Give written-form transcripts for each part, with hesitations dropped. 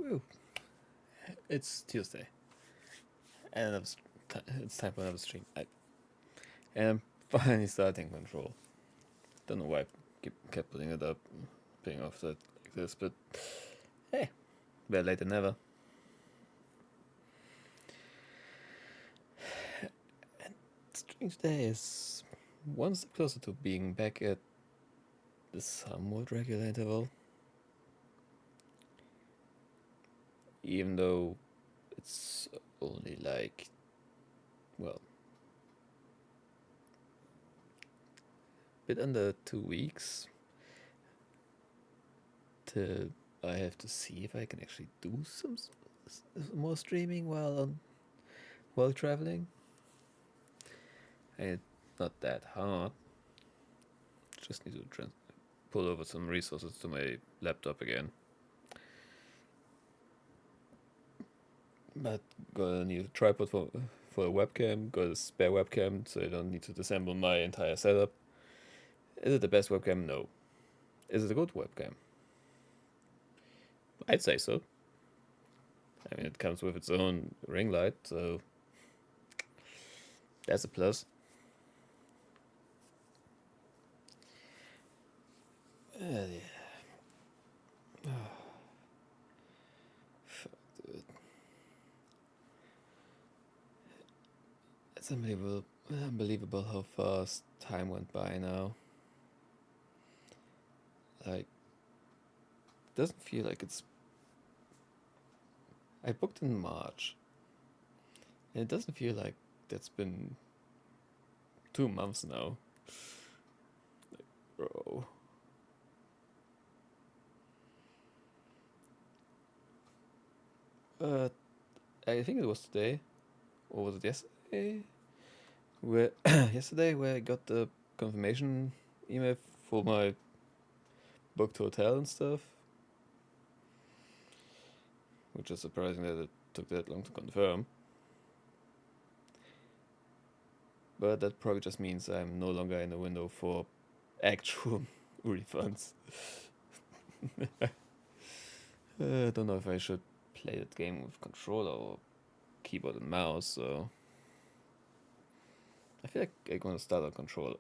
Woo. It's Tuesday, and it's time for another stream. And I'm finally starting Control. Don't know why I kept putting it up, being offset like this, but hey, better late than never. And stream today is one step closer to being back at the somewhat regular interval. Even though it's only like, well, a bit under 2 weeks till I have to see if I can actually do some more streaming while traveling. And it's not that hard. Just need to pull over some resources to my laptop again. But got a new tripod for a webcam, got a spare webcam, so I don't need to disassemble my entire setup. Is it the best webcam? No. Is it a good webcam? I'd say so. I mean, it comes with its own ring light, so that's a plus. Yeah. Fuck, dude. It's unbelievable how fast time went by now. Like, doesn't feel like it's. I booked in March, and it doesn't feel like that's been 2 months now. Like, bro. I think it was today, or was it yesterday? Where I got the confirmation email for my booked hotel and stuff, which is surprising that it took that long to confirm. But that probably just means I'm no longer in the window for actual refunds. I don't know if I should play that game with controller or keyboard and mouse, so I feel like I'm gonna start on controller,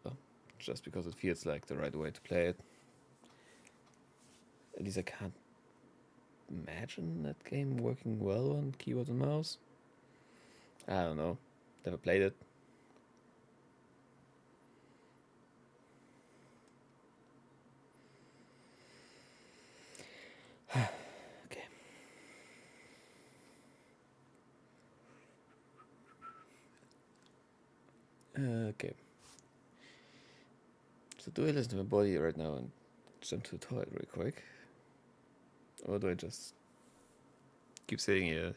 just because it feels like the right way to play it. At least I can't imagine that game working well on keyboard and mouse. I don't know. Never played it. Okay. Okay. So do I listen to my body right now and jump to the toilet real quick? Or do I just keep sitting here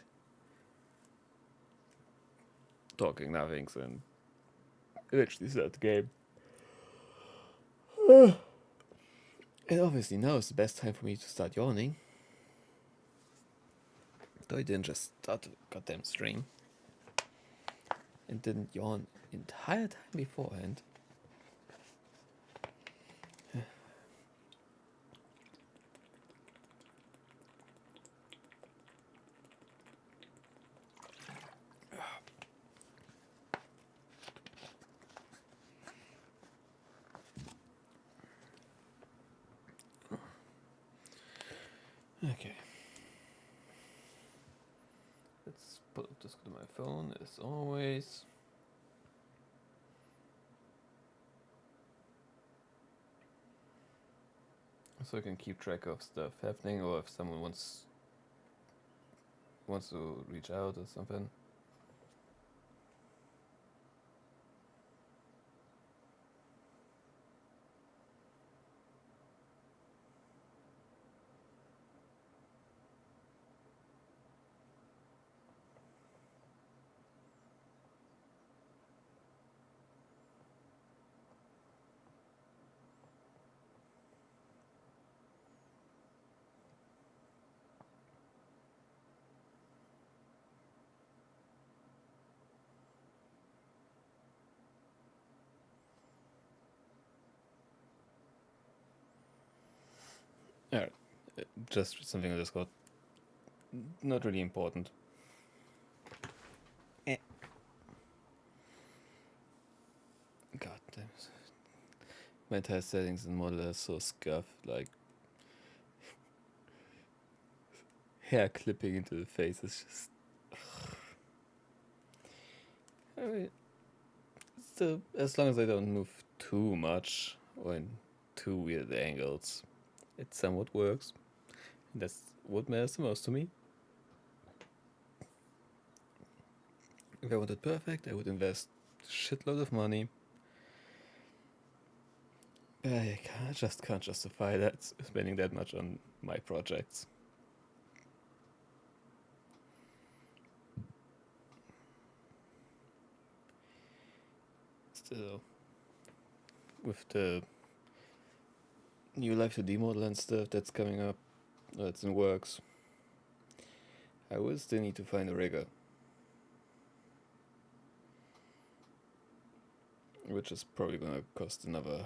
talking nothings and eventually start the game? And obviously now is the best time for me to start yawning. Though I didn't just start the goddamn stream. And didn't yawn the entire time beforehand. Okay. Let's put up this to my phone as always. So I can keep track of stuff happening, or if someone wants to reach out or something. Alright, just something I just got not really important. Eh. God damn. My entire settings in Model are so scuffed, like hair clipping into the face is just. I mean, so as long as I don't move too much or in too weird angles, it somewhat works. That's what matters the most to me. If I wanted perfect, I would invest a shitload of money. I just can't justify that, spending that much on my projects. Still, with the new Live 2D model and stuff that's coming up, that's in works, I will still need to find a rigger. Which is probably gonna cost another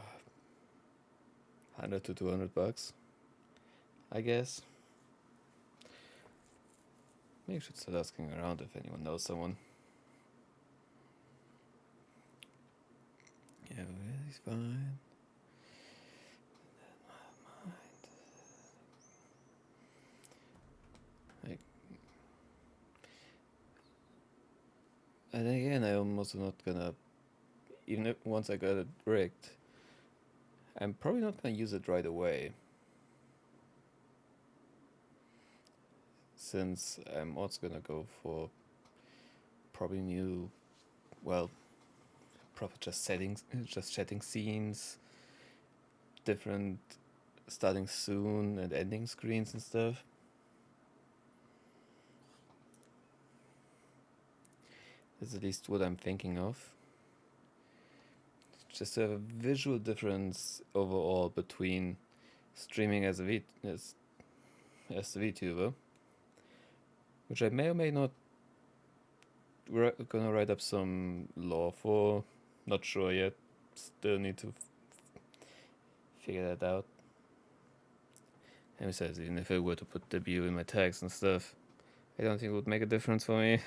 $100 to $200, I guess. Maybe I should start asking around if anyone knows someone. Yeah, he's fine. Like, and again, I'm also not gonna, even if once I got it rigged, I'm probably not gonna use it right away. Since I'm also gonna go for probably new, well, proper just setting scenes, different starting soon and ending screens and stuff. That's at least what I'm thinking of. Just to have a visual difference overall between streaming as a as the VTuber, which I may or may not gonna write up some lore for. Not sure yet. Still need to figure that out. And besides, even if I were to put debut in my tags and stuff, I don't think it would make a difference for me.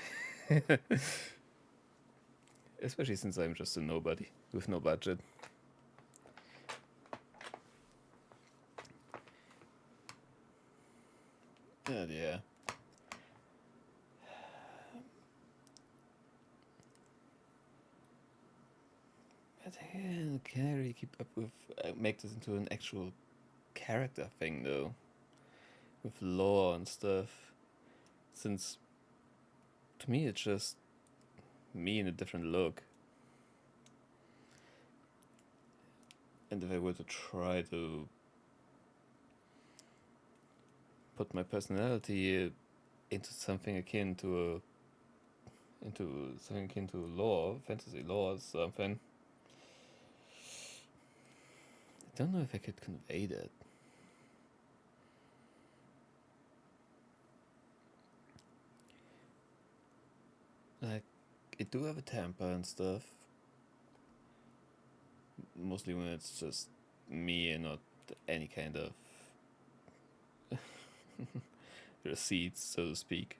Especially since I'm just a nobody with no budget. And yeah. But again, can I really keep up with make this into an actual character thing though? With lore and stuff. Since to me it's just me in a different look. And if I were to try to put my personality into something akin to lore, fantasy lore or something, I don't know if I could convey that. Like, I do have a temper and stuff. Mostly when it's just me and not any kind of receipts, so to speak.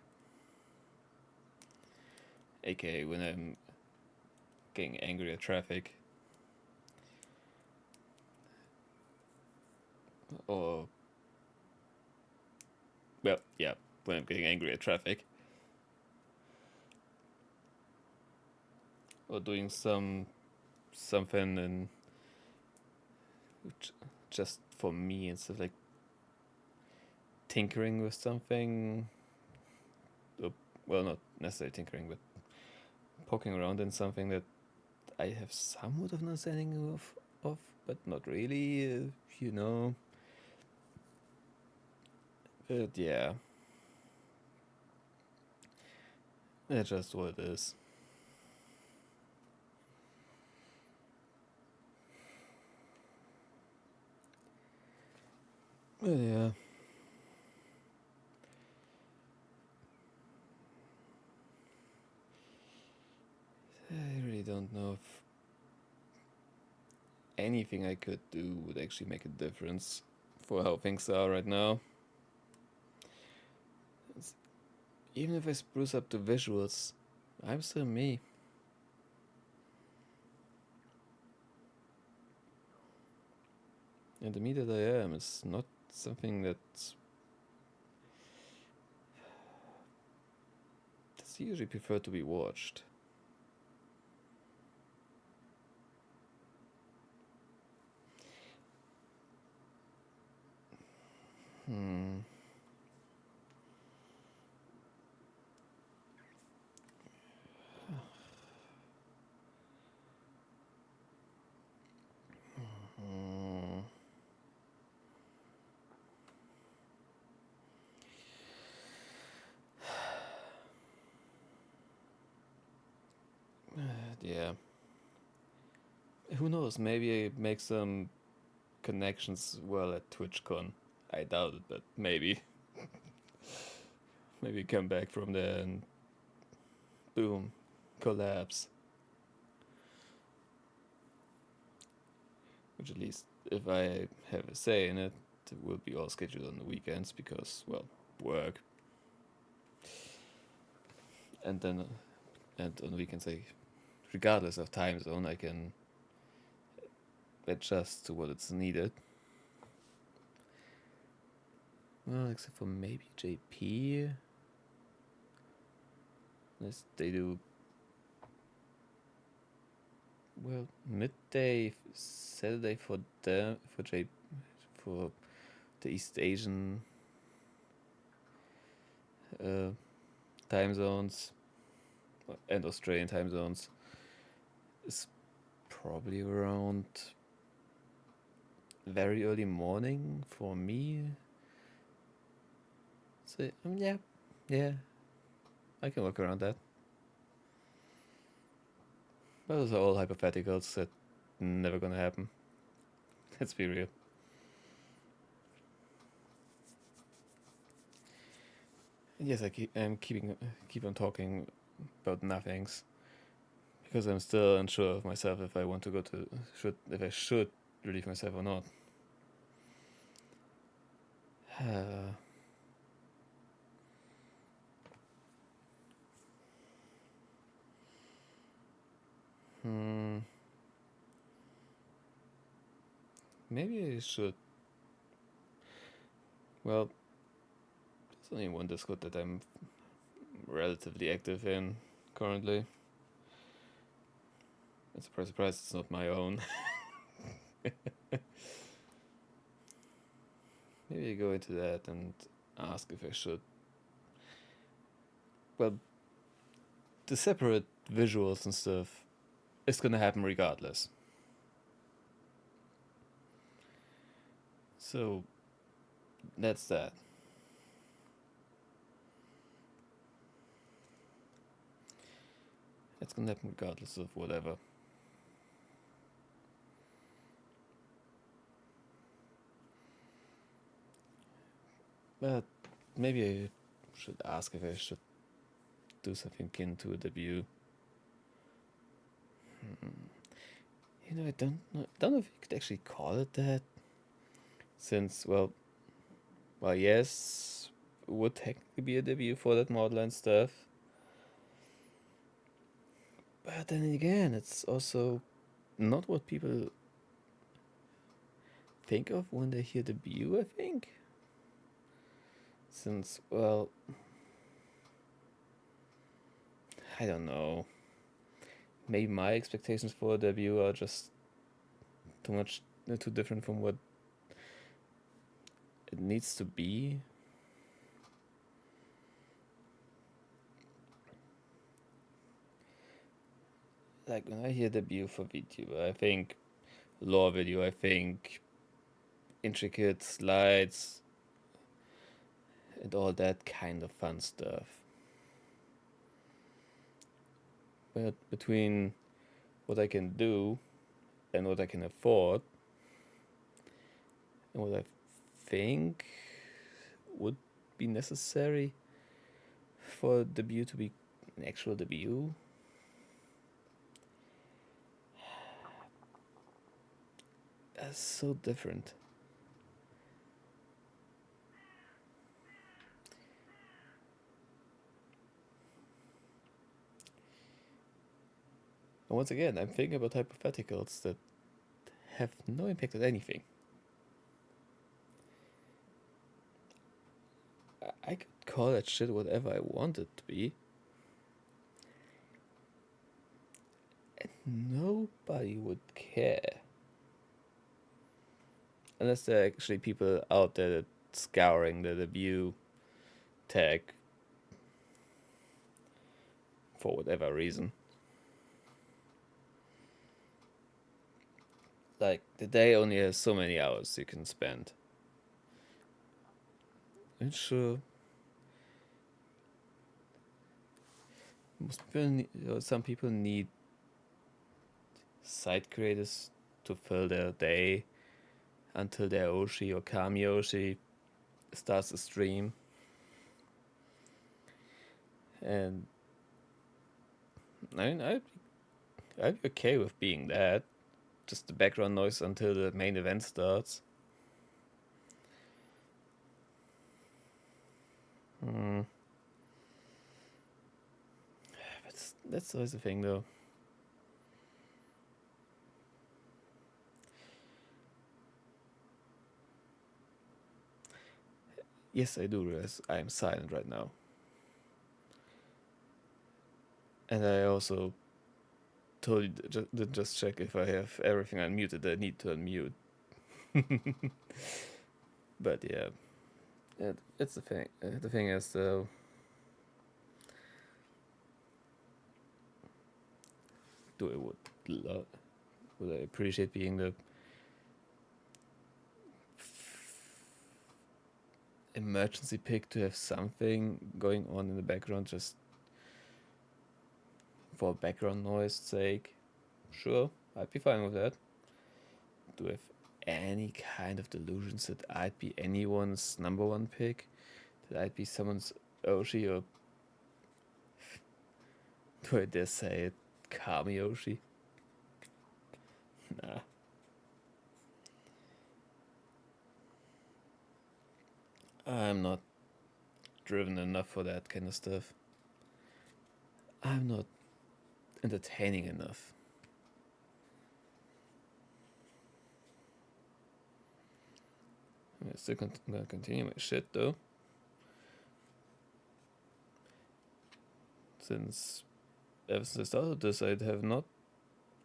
AKA when I'm getting angry at traffic. Or, well, yeah, when I'm getting angry at traffic. Or doing something and just for me and stuff, like tinkering with something. Well, not necessarily tinkering, but poking around in something that I have somewhat of an understanding of, but not really, you know. But yeah, that's just what it is. But yeah. I really don't know if anything I could do would actually make a difference for how things are right now. Even if I spruce up the visuals, I'm still me. And the me that I am is not something that's usually preferred to be watched. Hmm. Hmm. Yeah. Who knows? Maybe I make some connections well at TwitchCon. I doubt it, but maybe. Maybe come back from there and boom, collapse. Which at least, if I have a say in it, it will be all scheduled on the weekends because, well, work. And then, and on the weekends, regardless of time zone, I can adjust to what it's needed. Well, except for maybe JP. Unless they do, well, midday Saturday for them, for the East Asian uh, time zones and Australian time zones is probably around very early morning for me. So yeah, I can work around that. But those are all hypotheticals that never gonna happen. Let's be real. And yes, I'm keep on talking about nothings because I'm still unsure of myself if I want to go to if I should relieve myself or not. Hmm. Maybe I should. Well, there's only one Discord that I'm relatively active in currently. And surprise, surprise, it's not my own. Maybe I go into that and ask if I should. Well, the separate visuals and stuff is gonna happen regardless. So that's that. It's gonna happen regardless of whatever. But maybe I should ask if I should do something akin to a debut. I don't know if you could actually call it that. Since, well, yes, would technically be a debut for that model and stuff. But then again, it's also not what people think of when they hear debut, I think. Since, well, I don't know. Maybe my expectations for a debut are just too different from what it needs to be. Like when I hear debut for VTuber, I think lore video, I think intricate slides and all that kind of fun stuff. But between what I can do and what I can afford and what I think would be necessary for a debut to be an actual debut, that's so different. And once again, I'm thinking about hypotheticals that have no impact on anything. I could call that shit whatever I want it to be. And nobody would care. Unless there are actually people out there that scouring the view tag for whatever reason. Like, the day only has so many hours you can spend. And sure, some people need site creators to fill their day until their Oshi or Kami Oshi starts a stream. And I mean, I'd be okay with being that. Just the background noise until the main event starts. But that's always the thing, though. Yes, I do realize I am silent right now. And I also totally did just check if I have everything unmuted I need to unmute. But yeah, it's the thing. The thing is, though, would I appreciate being the emergency pick to have something going on in the background just for background noise sake? Sure, I'd be fine with that. Do I have any kind of delusions that I'd be anyone's number one pick? That I'd be someone's Oshi, or do I dare say it, Kami Oshi? Nah. I'm not driven enough for that kind of stuff. I'm not entertaining enough. I'm still gonna continue my shit, though. Since ever since I started this, I have not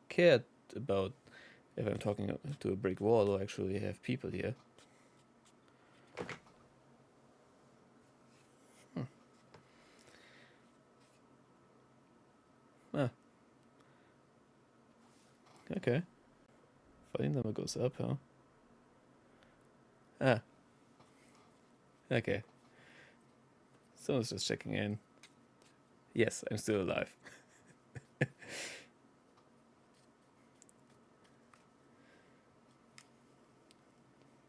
cared about if I'm talking to a brick wall or actually have people here. Ah. Okay. Volume number goes up, huh? Ah. Okay. Someone's just checking in. Yes, I'm still alive.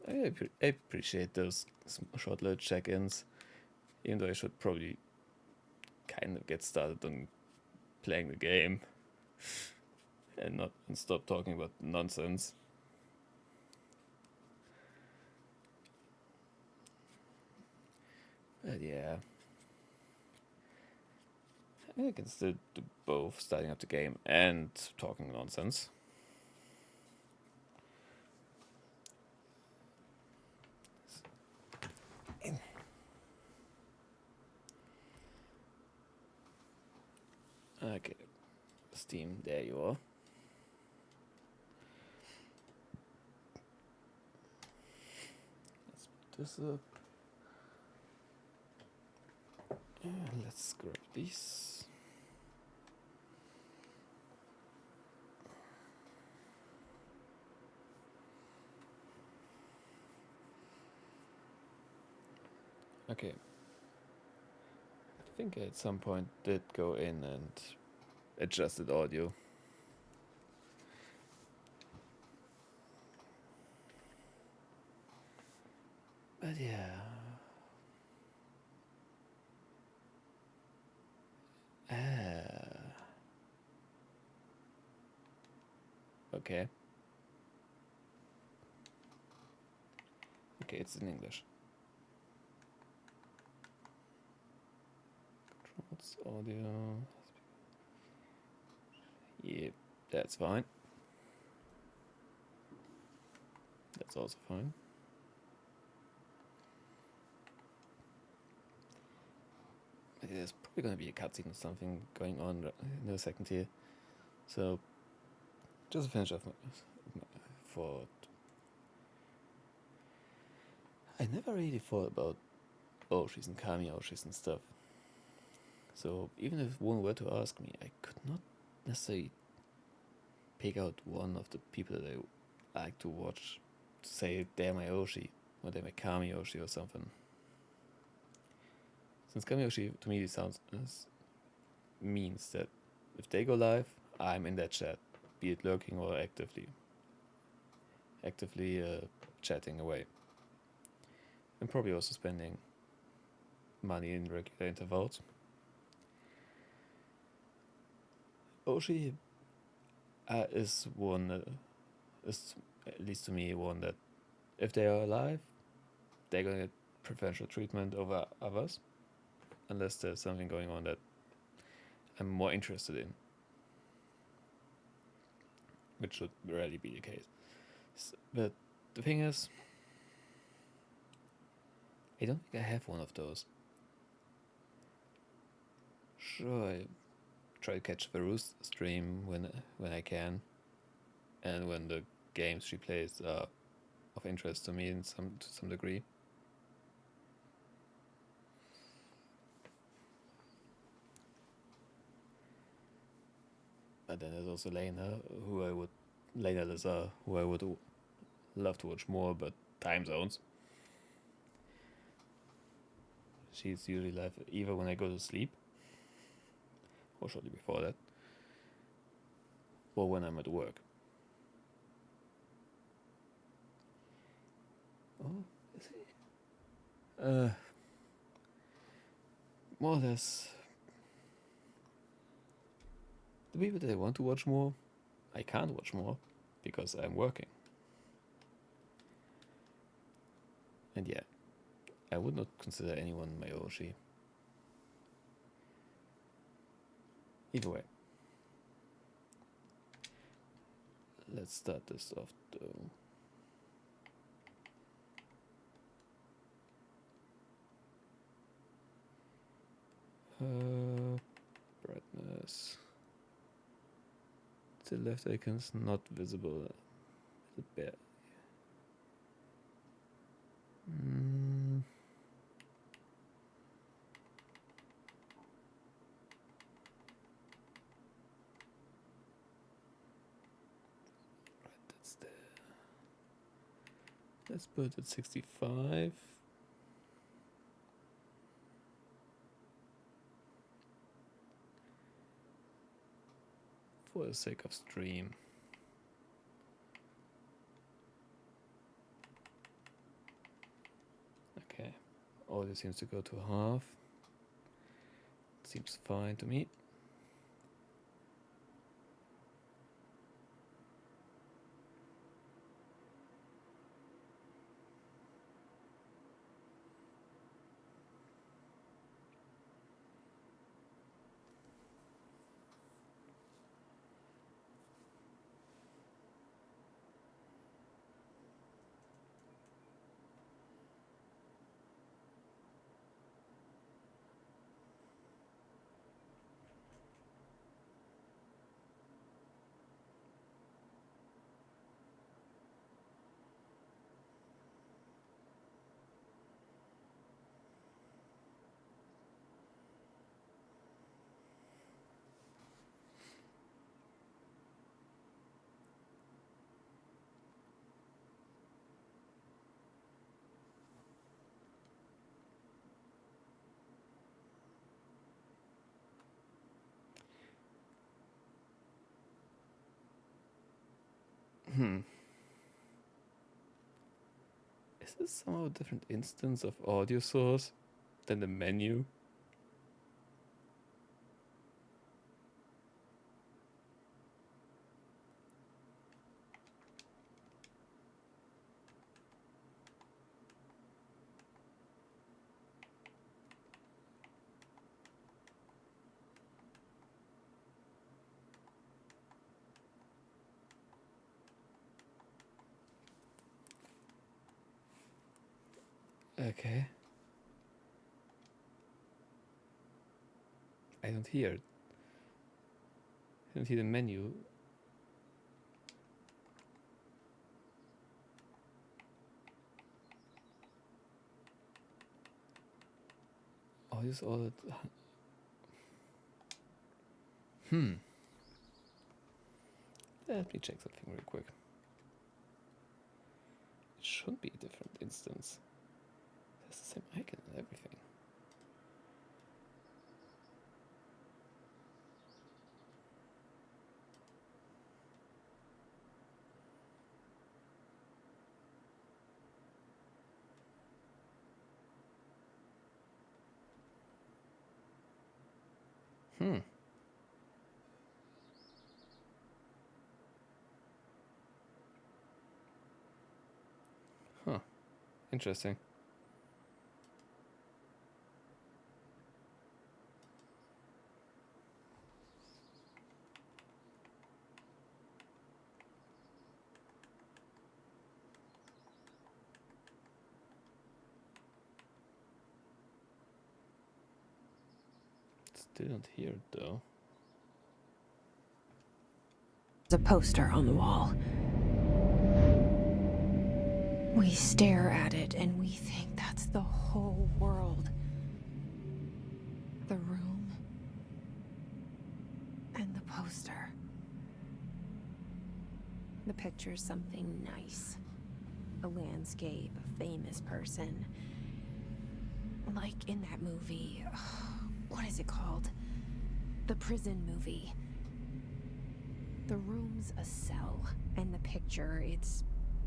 I appreciate those short little check-ins, even though I should probably kind of get started on playing the game and stop talking about nonsense. But yeah, I can still do both, starting up the game and talking nonsense. Okay, Steam, there you are. Let's put this up. And let's grab these. Okay. I think I at some point did go in and adjusted audio. But yeah. Okay. Okay, it's in English. Controls, audio. Yeah. That's fine. That's also fine. There's probably going to be a cutscene or something going on in a second here. So, just to finish off my thought. I never really thought about Oshis and Kami Oshis and stuff. So, even if one were to ask me, I could not necessarily pick out one of the people that I like to watch to say they're my Oshi or they're my Kami Oshi or something. Since Kami Oshi to me means that if they go live, I'm in that chat, be it lurking or actively chatting away, and probably also spending money in regular intervals. Oshi is one, is at least to me one that if they are alive, they're gonna get preferential treatment over others, unless there's something going on that I'm more interested in, which should rarely be the case. But the thing is, I don't think I have one of those. Sure, I try to catch Veru's stream when I can, and when the games she plays are of interest to me to some degree. But then there's also Lena Lazar, who I would love to watch more, but time zones. She's usually live either when I go to sleep, or shortly before that, or when I'm at work. Oh, is he? More or less. The people that I want to watch more, I can't watch more because I'm working. And yeah, I would not consider anyone my Oshi. Either way. Let's start this off though. Brightness. The left icon's not visible. A bit. Right, that's there. Let's put it at 65. For the sake of stream. Okay. Audio seems to go to half. Seems fine to me. Is this somehow a different instance of audio source than the menu? Okay. I don't hear it. I don't hear the menu. Oh, this all that. Let me check something real quick. It should be a different instance. It has the same icon and everything. Huh. Interesting. Still don't hear it though. There's a poster on the wall. We stare at it and we think that's the whole world. The room and the poster. The picture's something nice. A landscape, a famous person. Like in that movie, what is it called? The prison movie. The room's a cell, and the picture, it's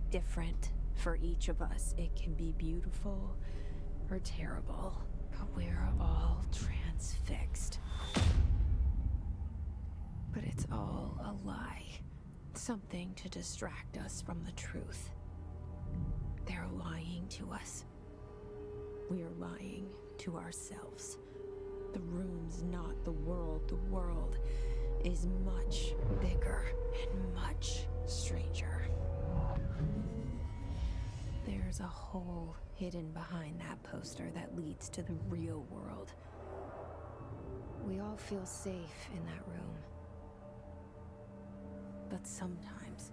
different for each of us. It can be beautiful or terrible, but we're all transfixed. But it's all a lie. Something to distract us from the truth. They're lying to us. We're lying to ourselves. The room's not the world. The world is much bigger and much stranger. There's a hole hidden behind that poster that leads to the real world. We all feel safe in that room. But sometimes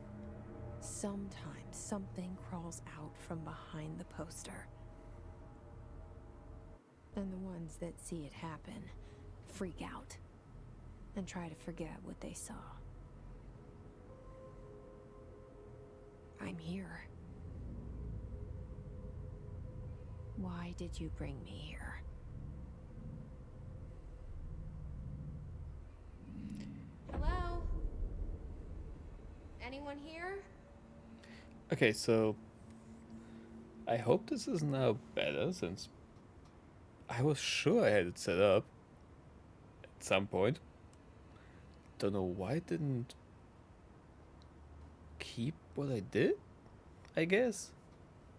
something crawls out from behind the poster. And the ones that see it happen freak out and try to forget what they saw. I'm here. Why did you bring me here? Hello? Anyone here? Okay, so I hope this is now better since I was sure I had it set up at some point. Don't know why it didn't keep what I did, I guess.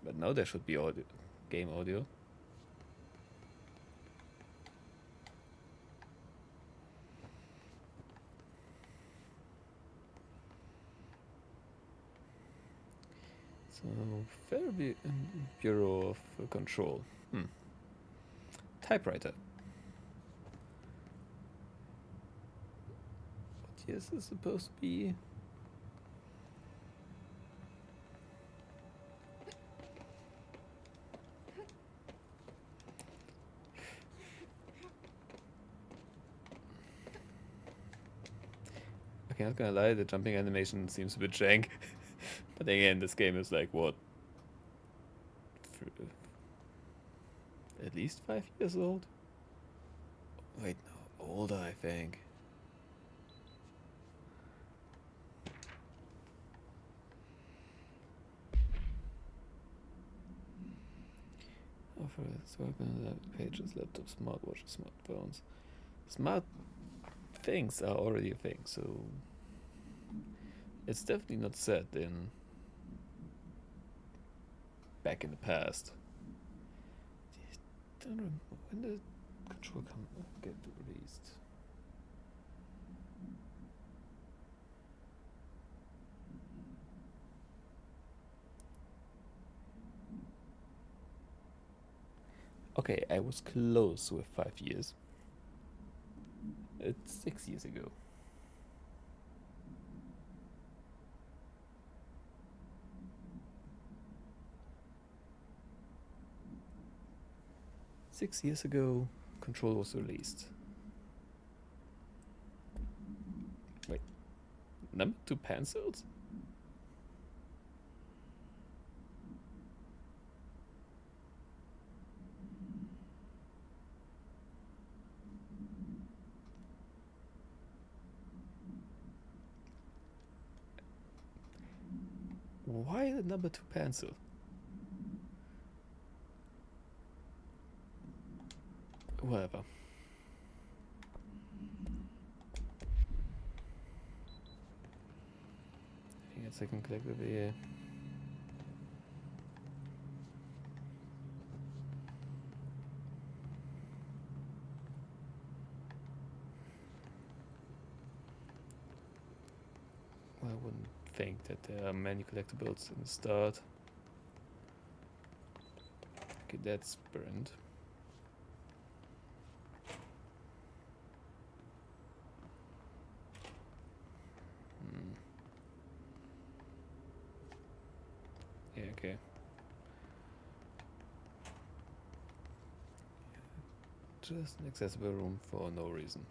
But now there should be audio, game audio. So, Federal Bureau of Control. Typewriter. What year is this supposed to be? Okay, not gonna lie, the jumping animation seems a bit jank. But again, this game is like, what? At least 5 years old? Wait, no, older, I think. Offer pages, laptops, smartwatches, smartphones. Smart things are already a thing, so it's definitely not set in back in the past. I don't remember when did Control get released. Okay, I was close with 5 years. It's 6 years ago. Six years ago, Control was released. Wait, number two pencils? Why the number two pencil? Whatever. I think it's I can collect over here. Well, I wouldn't think that there are many collectibles in the start. Okay, that's burned. Yeah, okay. Just an accessible room for no reason.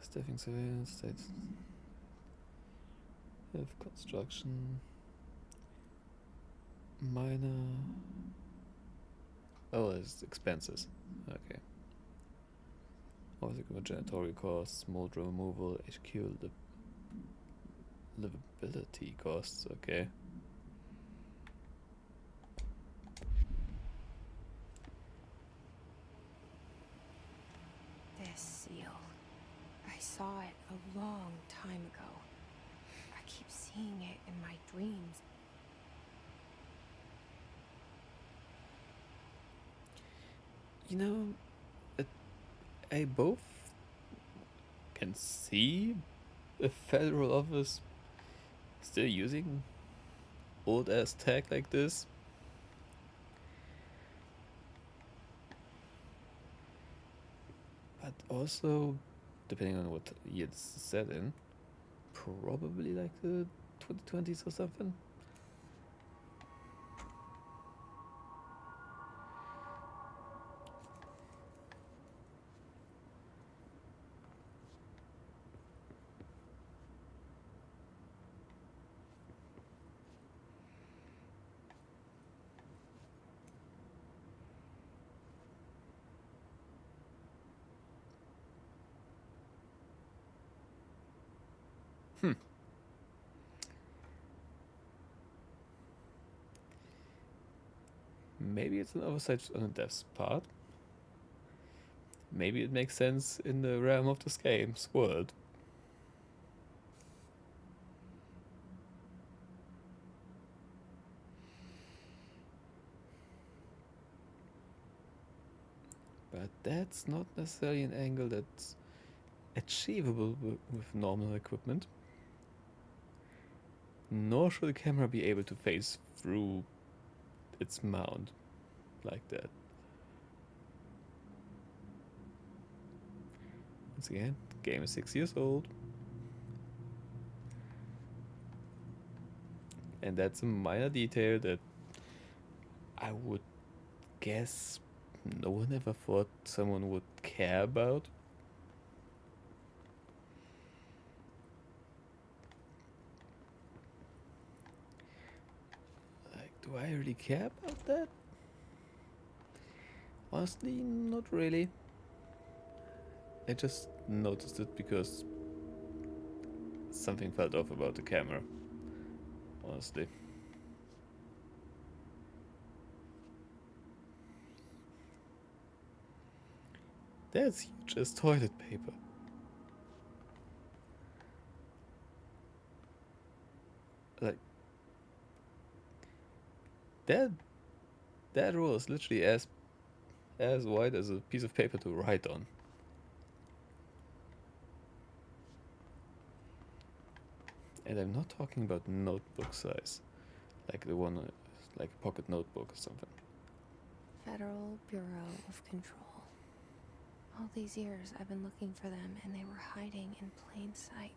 Staffing surveillance, state of construction, minor. Oh, it's expenses. Okay. Obviously, janitorial costs, mold removal, HQ livability costs. Okay. This seal. I saw it a long time ago. I keep seeing it in my dreams. You know, I both can see a federal office still using old ass tech like this. But also, depending on what year this is set in, probably like the 2020s or something. Maybe it's an oversight on the dev's part. Maybe it makes sense in the realm of this game's world. But that's not necessarily an angle that's achievable with normal equipment. Nor should the camera be able to phase through its mount like that. Once again, the game is 6 years old. And that's a minor detail that I would guess no one ever thought someone would care about. Like, do I really care about that? Honestly, not really. I just noticed it because something felt off about the camera. Honestly. That's huge as toilet paper. Like, that that roll is literally as wide as a piece of paper to write on. And I'm not talking about notebook size, like the one, like a pocket notebook or something. Federal Bureau of Control. All these years I've been looking for them, and they were hiding in plain sight.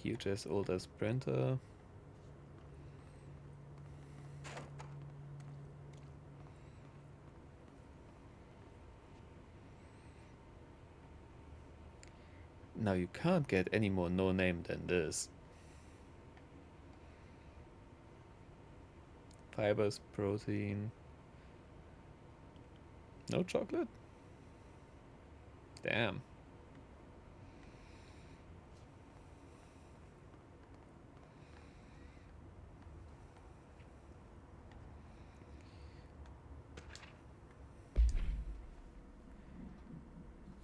Huge as old as printer. Now you can't get any more no name than this. Fibers, protein. No chocolate? Damn.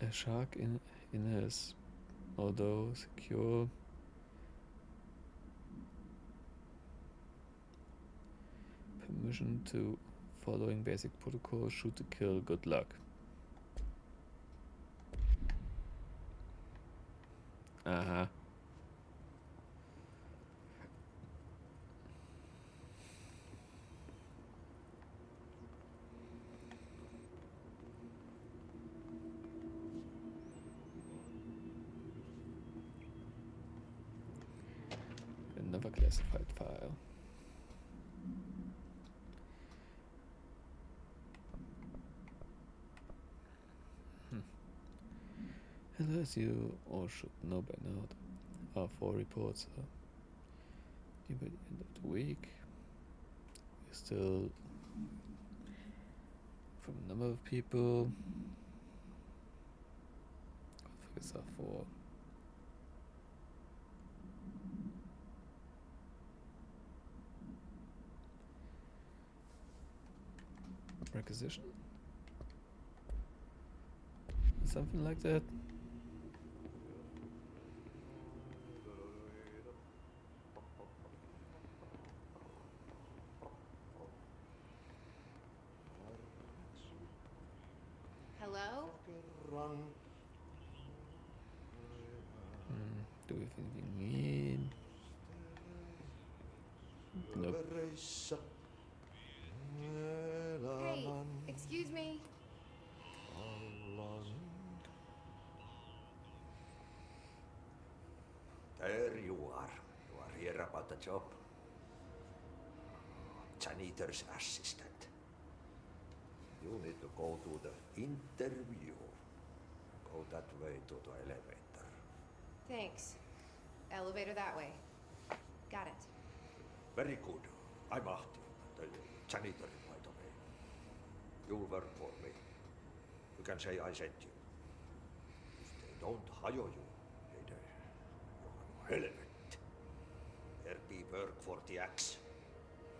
A shark in his, although secure. Permission to following basic protocol, shoot to kill, good luck. Uh-huh. Another classified file. As you all should know by now, our 4 reports are due by the end of the week. We're still, from a number of people, what figures are for? Requisition? Something like that? Hello? Do we think we need? Nope. Hey, excuse me. There you are. You are here about the job. Janitor's assistant. You need to go to the interview. Go that way to the elevator. Thanks. Elevator that way. Got it. Very good. I'm Ahti, the janitor, by the way. You'll work for me. You can say I sent you. If they don't hire you, hey there, you're helvet. There be work for the axe.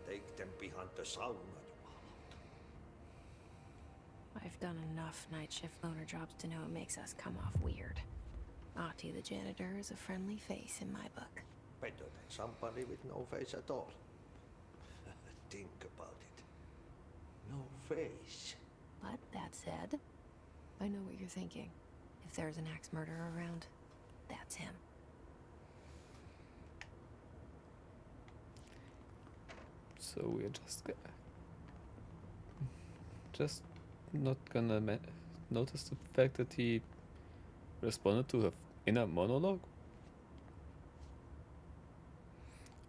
Take them behind the sauna, Jumalat. I've done enough night shift loner jobs to know it makes us come off weird. Ahti the janitor is a friendly face in my book. Better than somebody with no face at all. Think about it. No face. But that said, I know what you're thinking. If there's an axe murderer around, that's him. So we're just not gonna notice the fact that he responded to her inner monologue?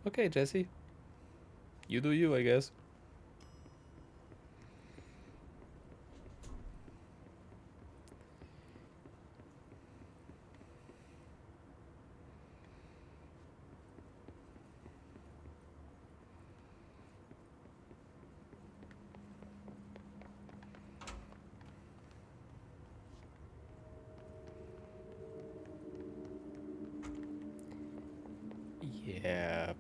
Okay, Jesse. You do you, I guess. Yeah.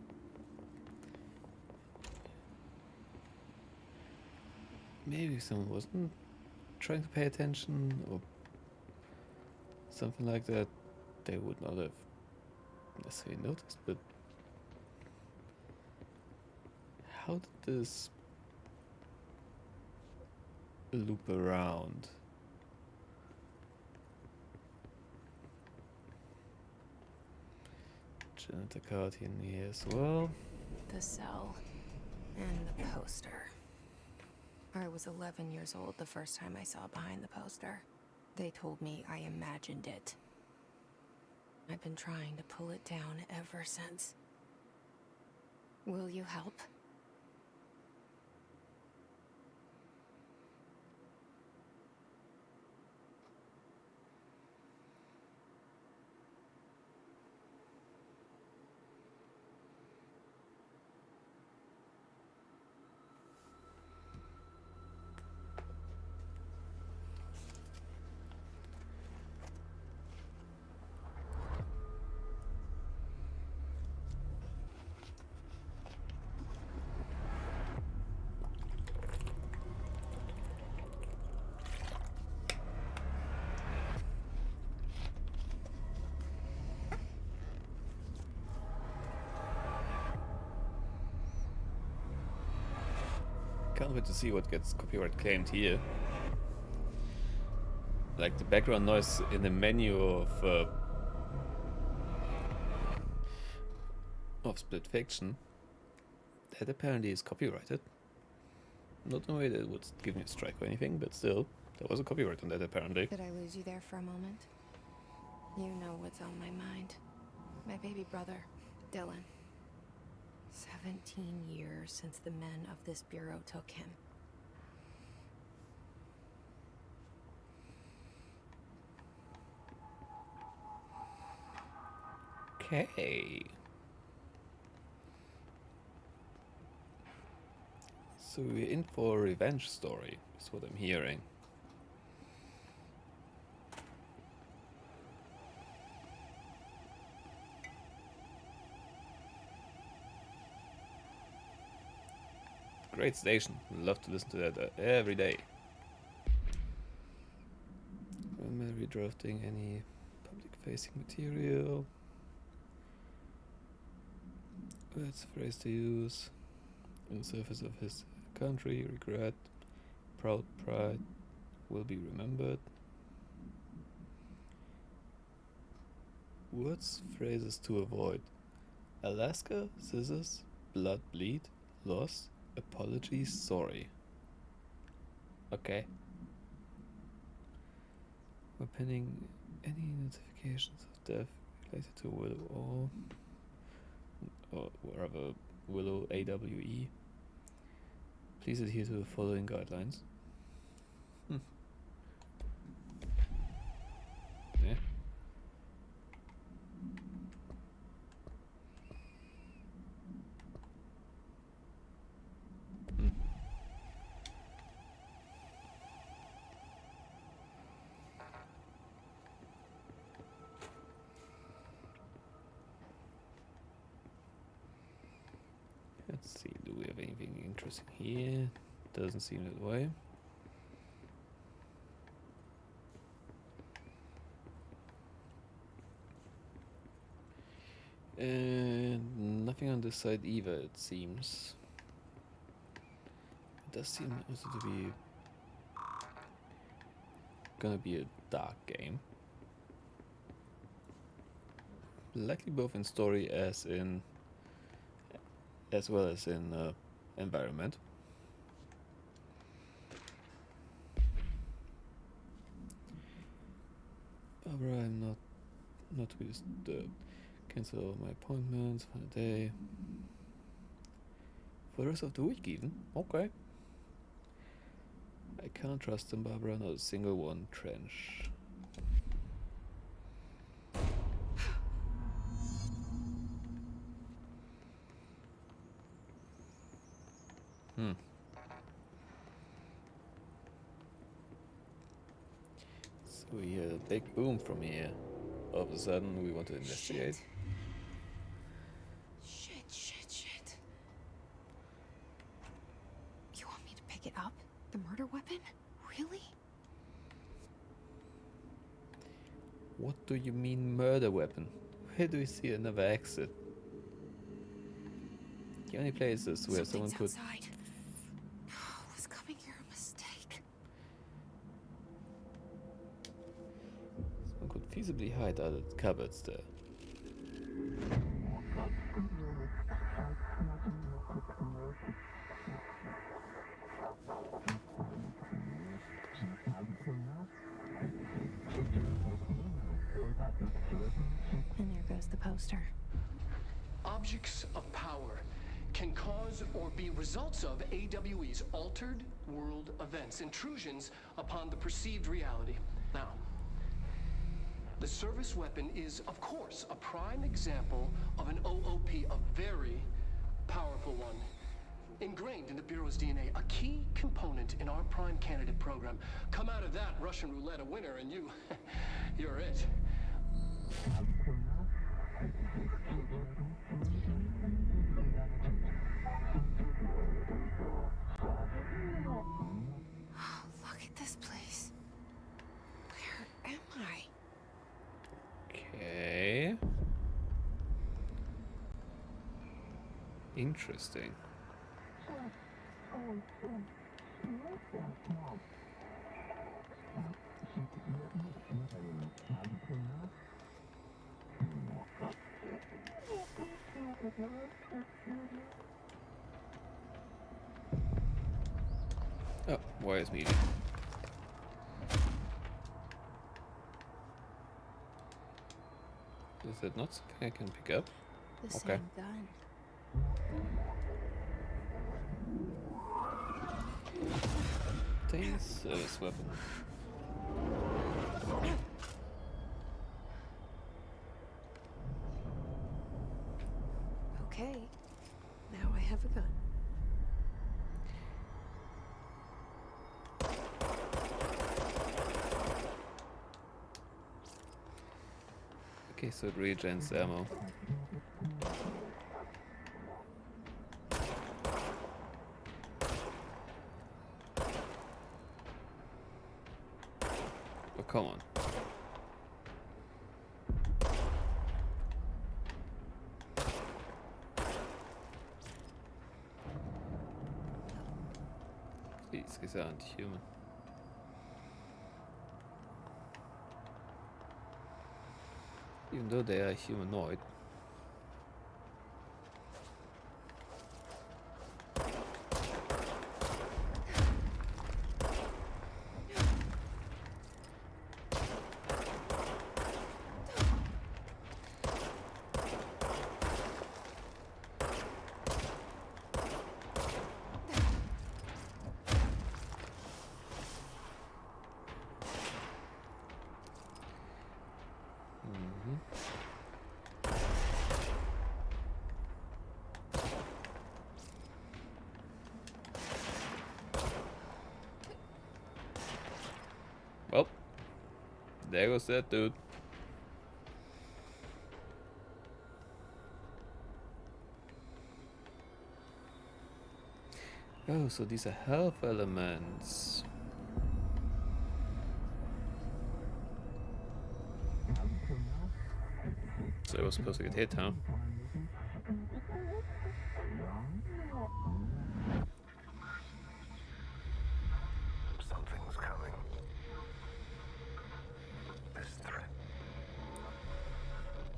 Maybe someone wasn't trying to pay attention or something like that. They would not have necessarily noticed, but how did this loop around? Janitor card in here as well. The cell. And the poster. I was 11 years old the first time I saw behind the poster. They told me I imagined it. I've been trying to pull it down ever since. Will you help? Can't wait to see what gets copyright claimed here. Like the background noise in the menu of Split Fiction. That apparently is copyrighted. Not in a way that would give me a strike or anything, but still, there was a copyright on that apparently. Did I lose you there for a moment? You know what's on my mind. My baby brother, Dylan. 17 years since the men of this bureau took him. Okay. So we're in for a revenge story, is what I'm hearing. Great station. Love to listen to that every day. Am I redrafting any public-facing material? Words, phrase to use. On the surface of his country, regret, proud pride, will be remembered. Words, phrases to avoid. Alaska, scissors, blood bleed, loss, apologies, sorry. Okay. We're pending any notifications of death related to Willow or wherever Willow AWE. Please adhere to the following guidelines. Yeah. Let's see, do we have anything interesting here? Doesn't seem that way. And nothing on this side either, it seems. It does seem also to be gonna be a dark game. Likely both in story as well as in environment. Barbara, I'm not to be disturbed. Cancel all my appointments for the day. For the rest of the week even? Okay. I can't trust them, Barbara, not a single one. Trench. So we hear a big boom from here. All of a sudden we want to investigate. Shit. You want me to pick it up? The murder weapon? Really? What do you mean murder weapon? Where do we see another exit? The only places where someone Something's could outside. Was coming here a mistake? feasibly hide are the cupboards there. And there goes the poster. Objects of power can cause or be results of AWE's altered world events, intrusions upon the perceived reality. Now, the service weapon is, of course, a prime example of an OOP, a very powerful one. Ingrained in the Bureau's DNA, a key component in our prime candidate program. Come out of that Russian roulette a winner and you're it. Look at this place. Where am I? Okay. Interesting. Oh, wires meeting. Is that not something I can pick up? The Okay. same gun. Obtain service weapon. Okay. Now I have a gun. Okay, so it regens ammo. Oh, come on. These guys aren't human. Even though they are humanoid. Well, there goes that dude. Oh, so these are health elements. So I was supposed to get hit, huh? Something's coming. This threat.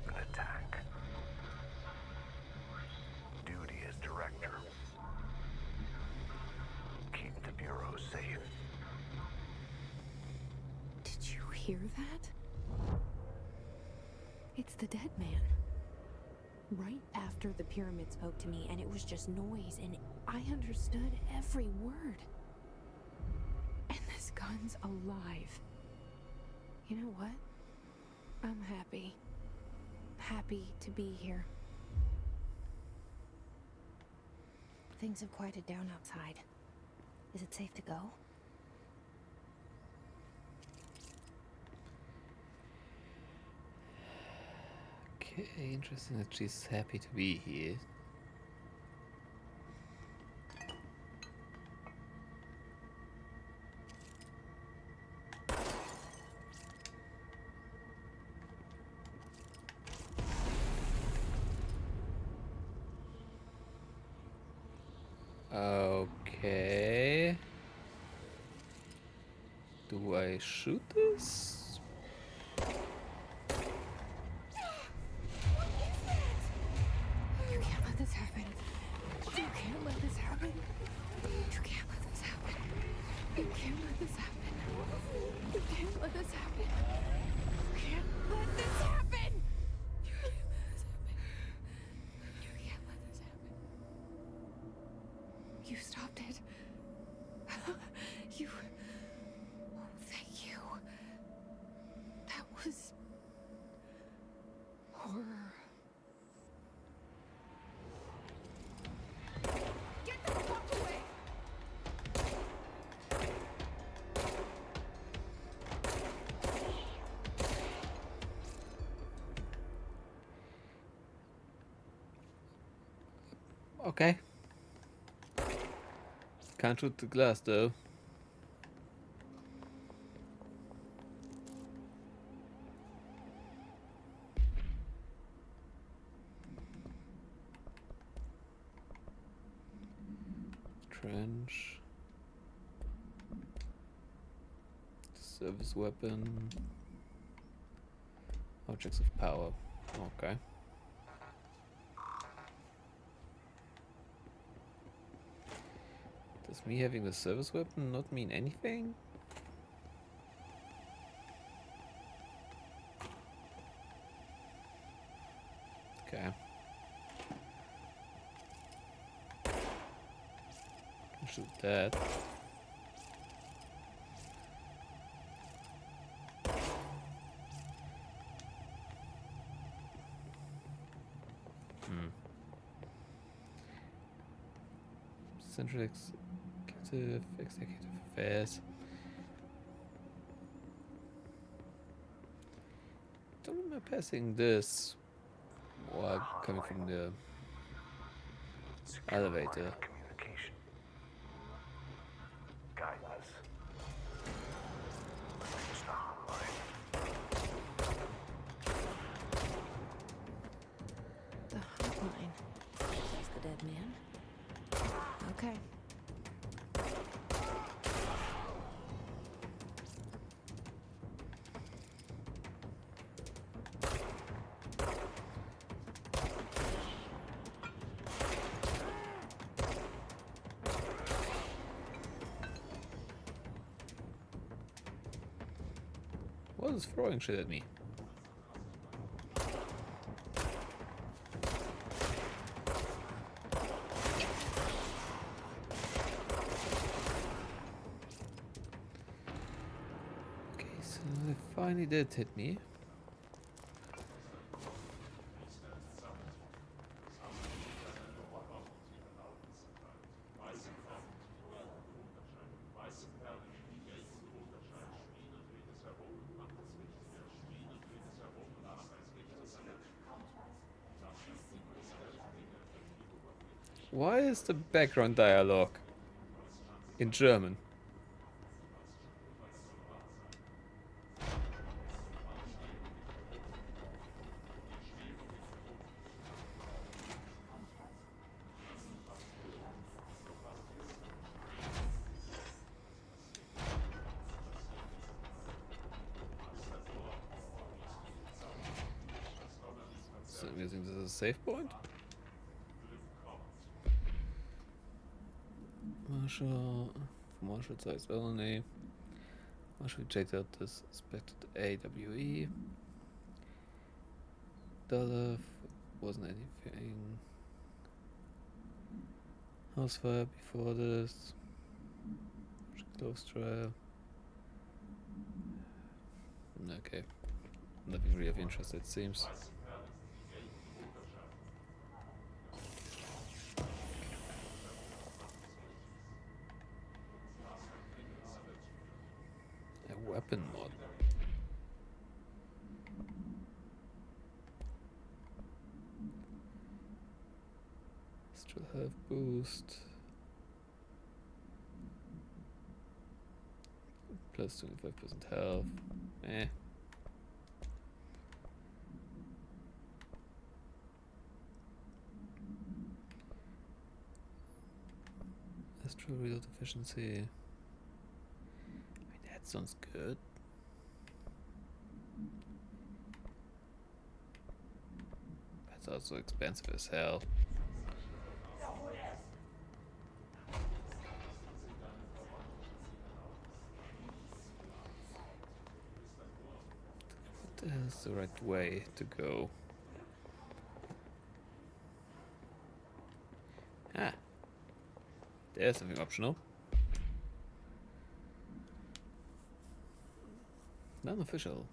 An attack. Duty as director. Keep the Bureau safe. Did you hear that? It's the dead man. Right after the pyramid spoke to me, and it was just noise, and I understood every word. And this gun's alive. You know what? I'm happy. Happy to be here. Things have quieted down outside. Is it safe to go? Okay, interesting that she's happy to be here. Do I shoot this? You can't let this happen. You can't let this happen. You can't let this happen. You can't let this happen. You can't let this happen. You can't let this happen. You can't let this happen. You can't let this happen. You stopped it. You. Oh, thank you. That was horror. Get the fuck away! Okay. Can't shoot the glass though. Trench. Service weapon. Objects of power. Okay. Does me having the service weapon not mean anything? Okay. Can shoot that. Central Executive Affairs. Don't remember passing this while coming from the Secure elevator. line of communication. Guidance. It's the hotline. The hotline. That's the dead man. Okay. What is throwing shit at me? Okay, so it finally did hit me. Why is the background dialogue in German? So I'm guessing this is a save point? Marshall size only. Marshall rejected this suspected AWE. Dollar wasn't anything. House fire before this. Close trial. Okay. Nothing really of interest, it seems. A weapon mod. Still have boost. Plus 25% health. Eh. Astral reload efficiency. I mean, That sounds good. That's also expensive as hell. What the hell is the right way to go? Ah, there's something optional. Non-official.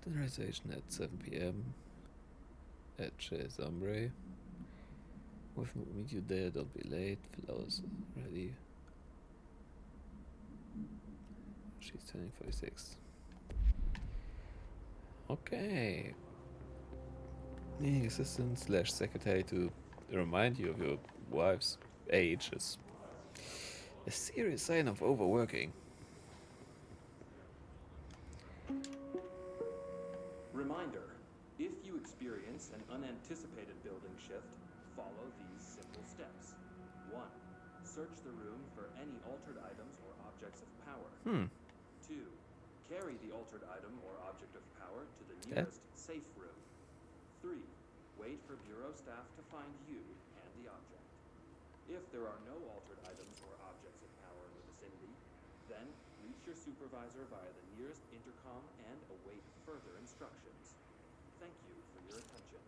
Dinnerization at 7 p.m. at Chez Ombre. We'll meet you there, don't be late. Flowers ready. She's turning 46. Okay. Needing assistant / secretary to remind you of your wife's age is a serious sign of overworking. Reminder, if you experience an unanticipated building shift, follow these simple steps. 1. Search the room for any altered items or objects of power. 2. Carry the altered item or object of power to the nearest safe room. 3. Wait for bureau staff to find you and the object. If there are no altered items or objects of power in the vicinity, then reach your supervisor via the nearest intercom and await further instructions. Thank you for your attention.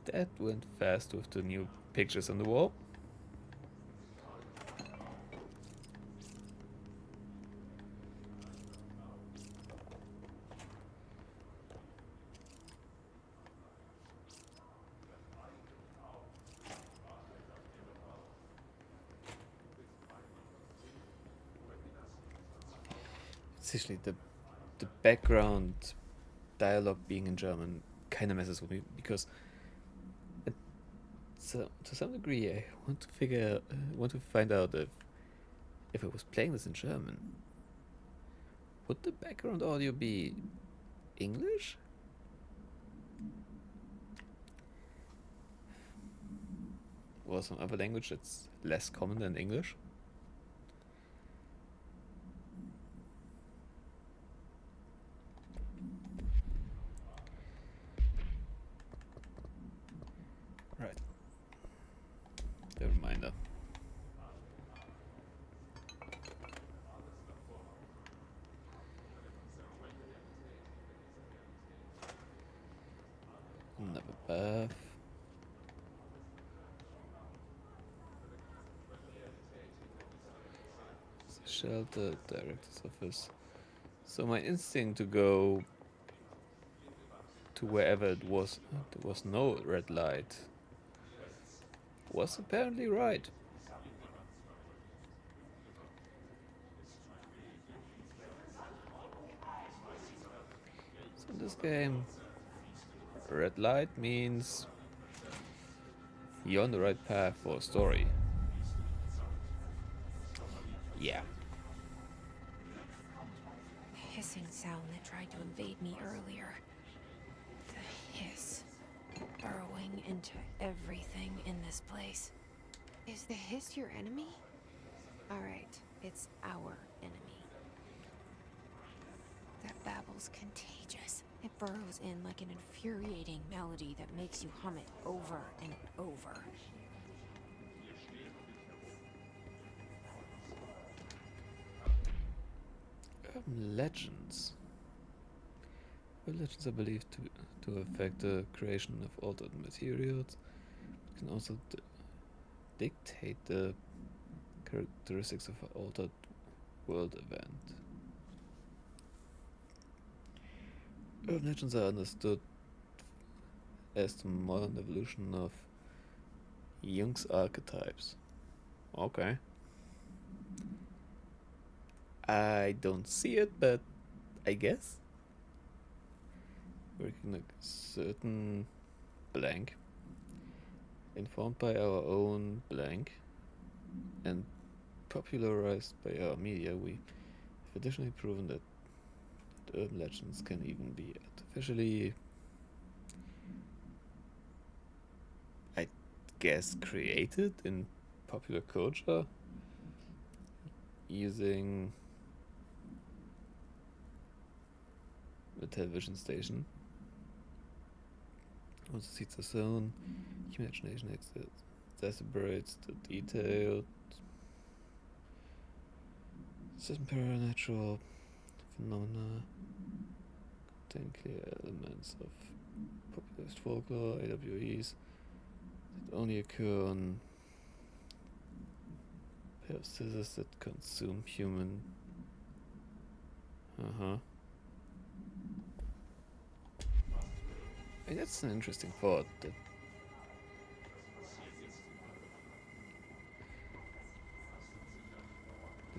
That went fast with the new pictures on the wall. Especially the background dialogue being in German kind of messes with me because to some degree I want to find out if I was playing this in German, would the background audio be English? Or some other language that's less common than English? Right. The reminder. Another bath. Shelter, director's office. So my instinct to go to wherever there was no red light was apparently right. So in this game, red light means you're on the right path for a story. Yeah. The hissing sound that tried to invade me earlier. The hiss. Burrowing into everything in this place. Is the hiss your enemy? Alright, it's our enemy. That babble's contagious. It burrows in like an infuriating melody that makes you hum it over and over. Urban legends. Urban legends are believed to affect the creation of altered materials. It can also dictate the characteristics of an altered world event. Urban legends are understood as the modern evolution of Jung's archetypes. Okay. I don't see it, but I guess. Working a certain blank, informed by our own blank, and popularized by our media, we have additionally proven that urban legends can even be artificially guess, created in popular culture using the television station. Also sieht the zone, imagination exacerbates the detailed supernatural phenomena, contain clear elements of populist folklore, AWEs that only occur on a pair of scissors that consume human. I mean, that's an interesting thought. That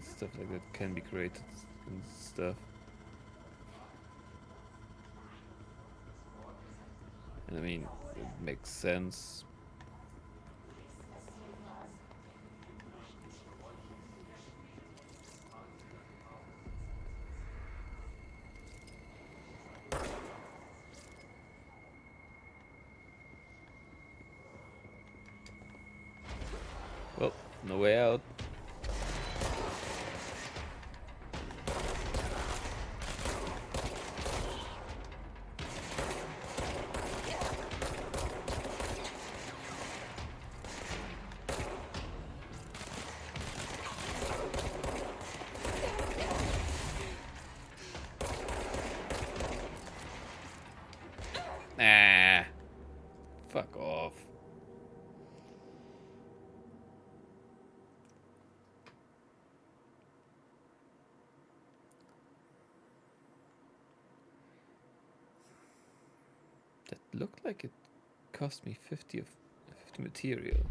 stuff like that can be created and stuff. And I mean, it makes sense. Well, no way out. Ah, fuck off. That looked like it cost me 50 material.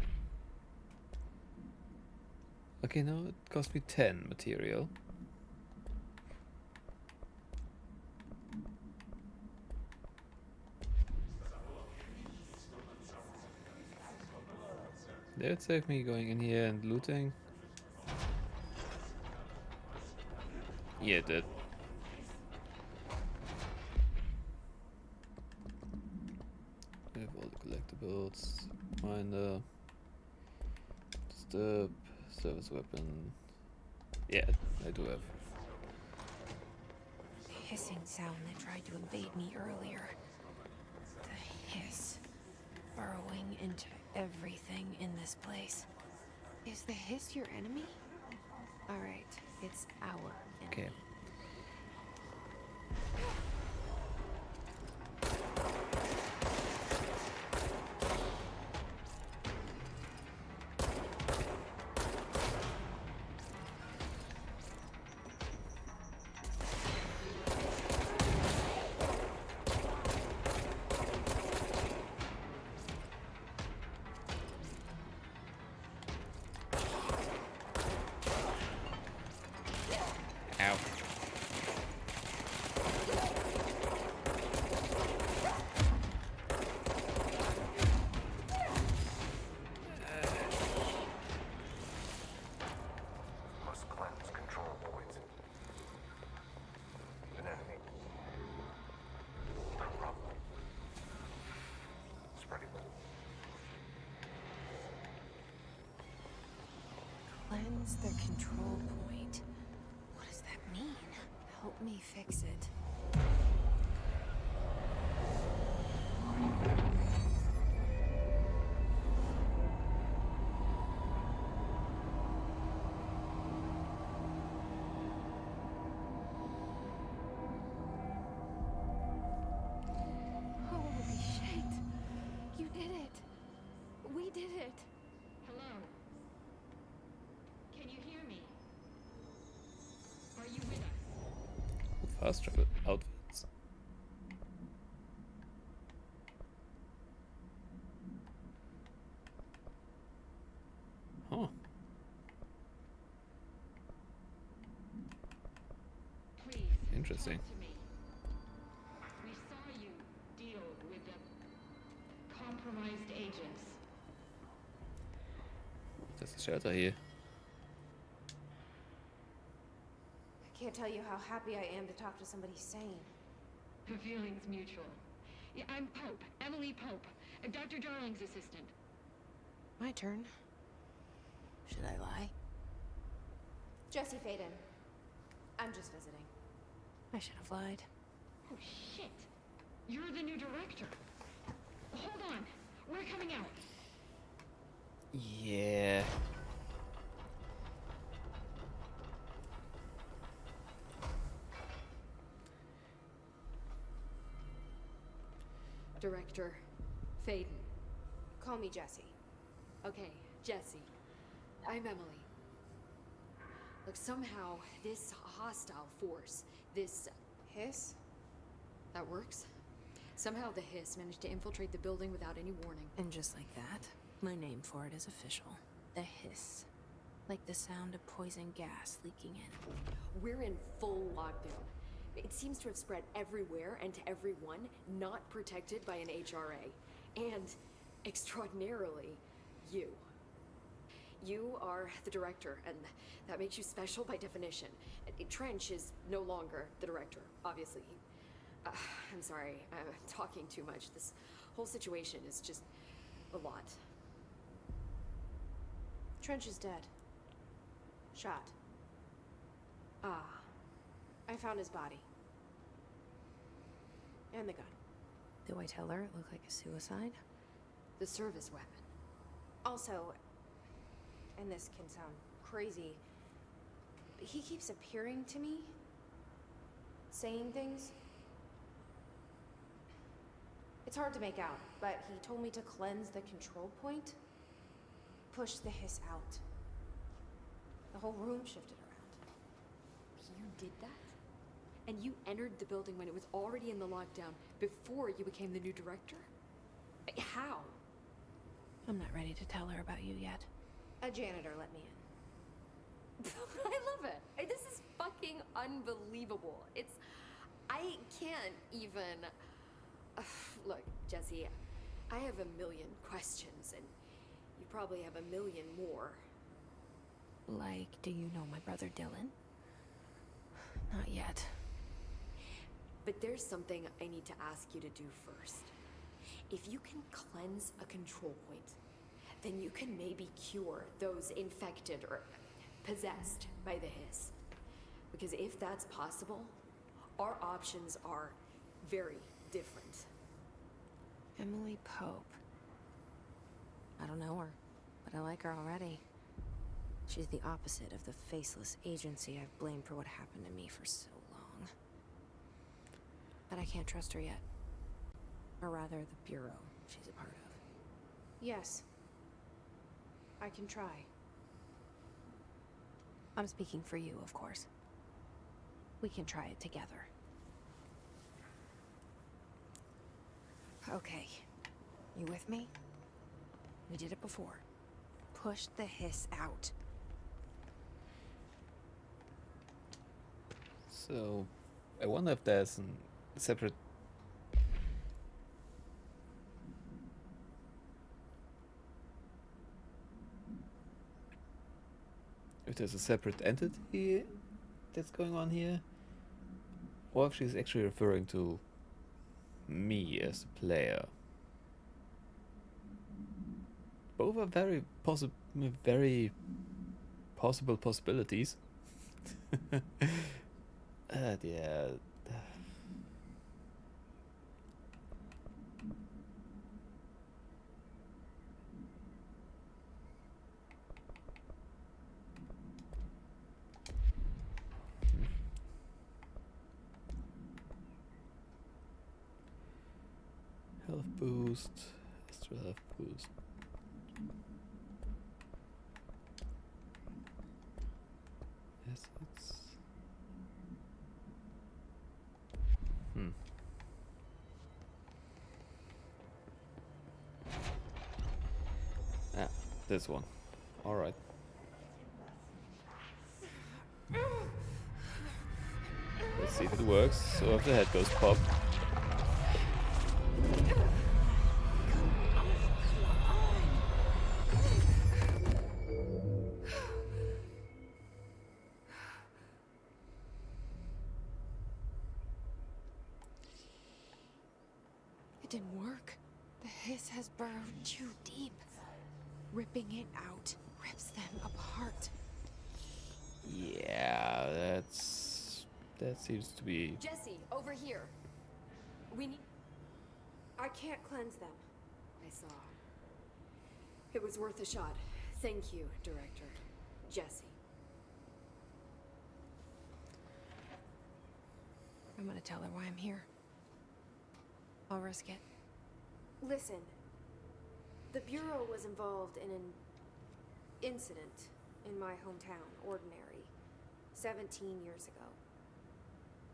Okay, no, it cost me 10 material. Did it save me going in here and looting? Yeah, it did. We have all the collectibles. Minder. Disturb. Service weapon. Yeah, I do have. The hissing sound that tried to invade me earlier. The hiss. Burrowing into everything in this place. Is the hiss your enemy? Alright, it's our enemy. Okay. Ow. Must cleanse control points. An enemy. Corrupt. Spreading. Cleanse the control point. What does that mean? Help me fix it. Holy shit! You did it! We did it! Hello? Can you hear me? Are you with us? Fast travel outfits. Huh. Please, Interesting. talk to me. We saw you deal with the compromised agents. There's a shelter here. I can't tell you how happy I am to talk to somebody sane. The feeling's mutual. Yeah, I'm Pope, Emily Pope, Dr. Darling's assistant. My turn. Should I lie? Jesse Faden. I'm just visiting. I should have lied. Oh, shit. You're the new director. Hold on. We're coming out. Yeah. Director Faden. Call me Jesse. Okay, Jesse. I'm Emily. Look, somehow this hostile force, this... Hiss? that works? Somehow the hiss managed to infiltrate the building without any warning. And just like that, my name for it is official. The hiss. Like the sound of poison gas leaking in. We're in full lockdown. It seems to have spread everywhere and to everyone not protected by an HRA. And, extraordinarily, you. You are the director, and that makes you special by definition. Trench is no longer the director, obviously. I'm sorry, I'm talking too much. This whole situation is just a lot. Trench is dead. Shot. Ah, I found his body. And the gun. Do I tell her it looked like a suicide? the service weapon. Also, and this can sound crazy, but he keeps appearing to me, saying things. It's hard to make out, but he told me to cleanse the control point, push the hiss out. The whole room shifted around. You did that? And you entered the building when it was already in the lockdown, before you became the new director? How? I'm not ready to tell her about you yet. A janitor let me in. I love it. This is fucking unbelievable. I can't even... Look, Jesse, I have a million questions, and you probably have a million more. Like, do you know my brother Dylan? Not yet. But there's something I need to ask you to do first. If you can cleanse a control point, then you can maybe cure those infected or possessed by the hiss. Because if that's possible, our options are very different. Emily Pope. I don't know her, but I like her already. She's the opposite of the faceless agency I've blamed for what happened to me for so long. But I can't trust her yet. Or rather, the bureau she's a part of. Yes. I can try. I'm speaking for you, of course. We can try it together. Okay. You with me? We did it before. Push the hiss out. So, I wonder if there's a separate... If there's a separate entity that's going on here, or if she's actually referring to me as a player. Both are very possible possibilities. Yeah. Health boost, extra health boost. Assets. Ah, this one. Alright. Let's see if it works. So if the head goes pop. It didn't work. The hiss has burrowed too deep. Ripping it out rips them apart. Yeah, that seems to be. Jesse, over here. We need. I can't cleanse them. I saw. It was worth a shot. Thank you, Director. Jesse. I'm gonna tell her why I'm here. I'll risk it. Listen, the Bureau was involved in an incident in my hometown, Ordinary, 17 years ago.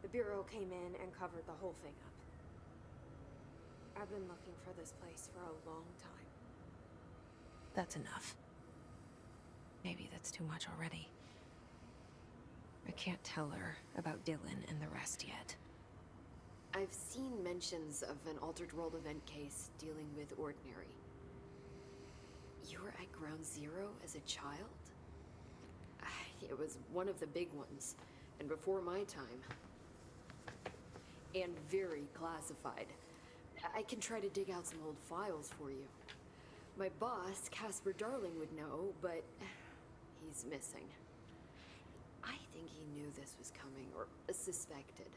The Bureau came in and covered the whole thing up. I've been looking for this place for a long time. That's enough. Maybe that's too much already. I can't tell her about Dylan and the rest yet. I've seen mentions of an Altered World event case dealing with Ordinary. You were at Ground Zero as a child? It was one of the big ones, and before my time. And very classified. I can try to dig out some old files for you. My boss, Casper Darling, would know, but he's missing. I think he knew this was coming, or suspected.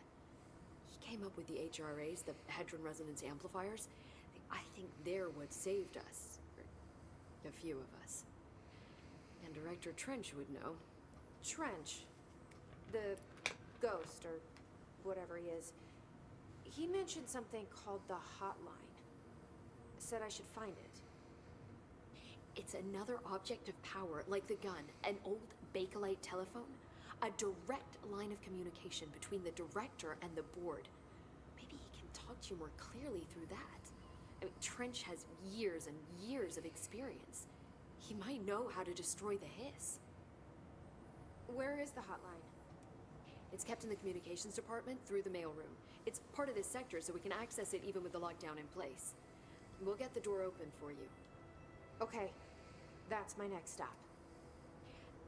He came up with the HRAs, the Hadron Resonance Amplifiers. I think they're what saved us. Or a few of us. And Director Trench would know. Trench, the ghost, or whatever he is, he mentioned something called the hotline. Said I should find it. It's another object of power, like the gun, an old Bakelite telephone. A direct line of communication between the director and the board. Maybe he can talk to you more clearly through that. I mean, Trench has years and years of experience. He might know how to destroy the hiss. Where is the hotline? It's kept in the communications department through the mailroom. It's part of this sector, so we can access it even with the lockdown in place. We'll get the door open for you. Okay, that's my next stop.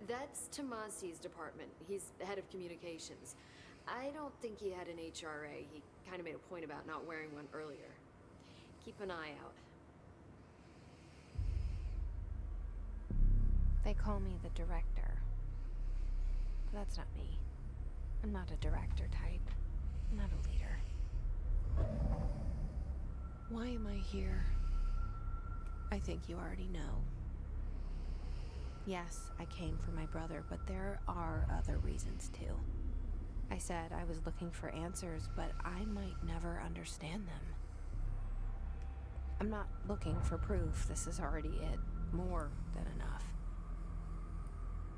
That's Tomasi's department. He's the head of communications. I don't think he had an HRA. He kind of made a point about not wearing one earlier. Keep an eye out. They call me the director. But that's not me. I'm not a director type. I'm not a leader. Why am I here? I think you already know. Yes, I came for my brother, but there are other reasons too. I said I was looking for answers, but I might never understand them. I'm not looking for proof. This is already it. More than enough.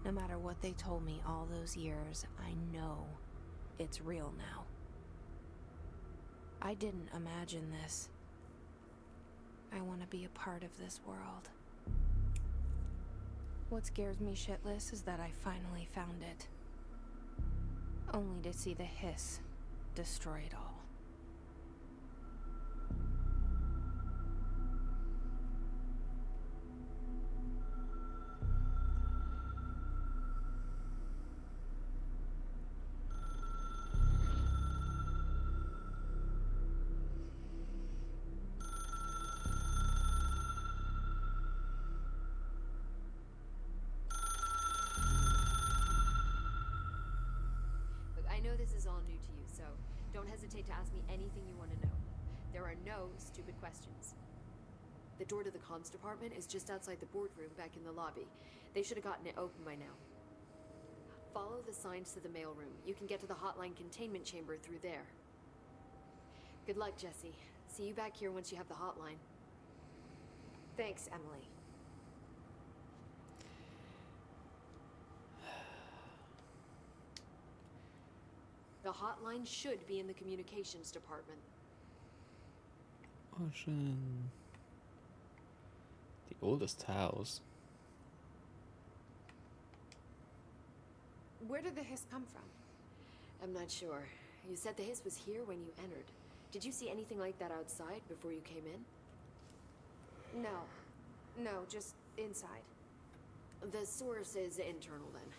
No matter what they told me all those years, I know it's real now. I didn't imagine this. I want to be a part of this world. What scares me shitless is that I finally found it. Only to see the hiss destroy it all. I know this is all new to you, so don't hesitate to ask me anything you want to know. There are no stupid questions. The door to the comms department is just outside the boardroom back in the lobby. They should have gotten it open by now. Follow the signs to the mailroom. You can get to the hotline containment chamber through there. Good luck, Jesse. See you back here once you have the hotline. Thanks, Emily. The hotline should be in the communications department. Ocean. The oldest house. Where did the hiss come from? I'm not sure. You said the hiss was here when you entered. Did you see anything like that outside before you came in? No, just inside. The source is internal then.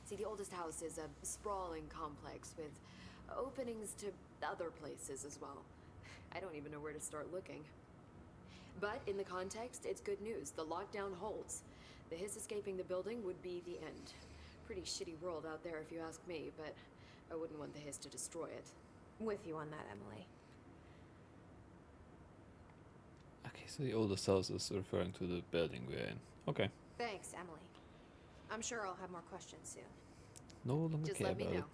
See, the oldest house is a sprawling complex with openings to other places as well. I don't even know where to start looking. But in the context, it's good news. The lockdown holds. The hiss escaping the building would be the end. Pretty shitty world out there if you ask me, but I wouldn't want the hiss to destroy it. With you on that, Emily. Okay, so the oldest house is referring to the building we're in. Okay. Thanks, Emily. I'm sure I'll have more questions soon. No longer Just care let me about know. it.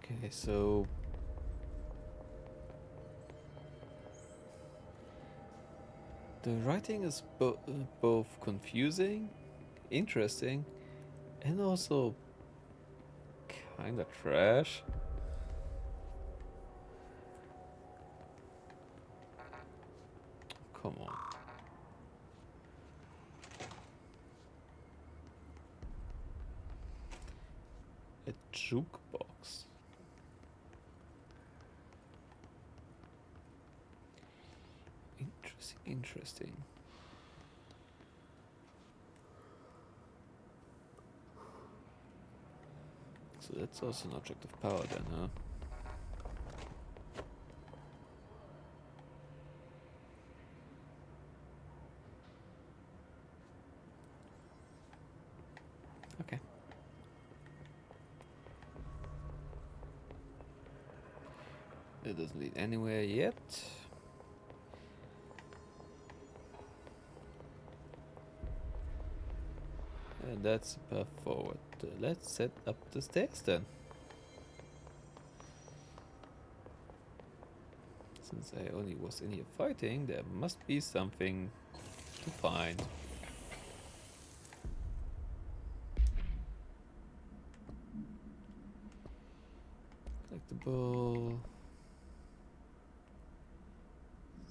Okay, so the writing is both confusing, interesting, and also kinda trash. Come on. A jukebox. Interesting, interesting. So that's also an object of power then, huh? Okay. It doesn't lead anywhere yet. And that's the path forward. Let's set up the stairs then. Since I only was in here fighting, there must be something to find. Collectible.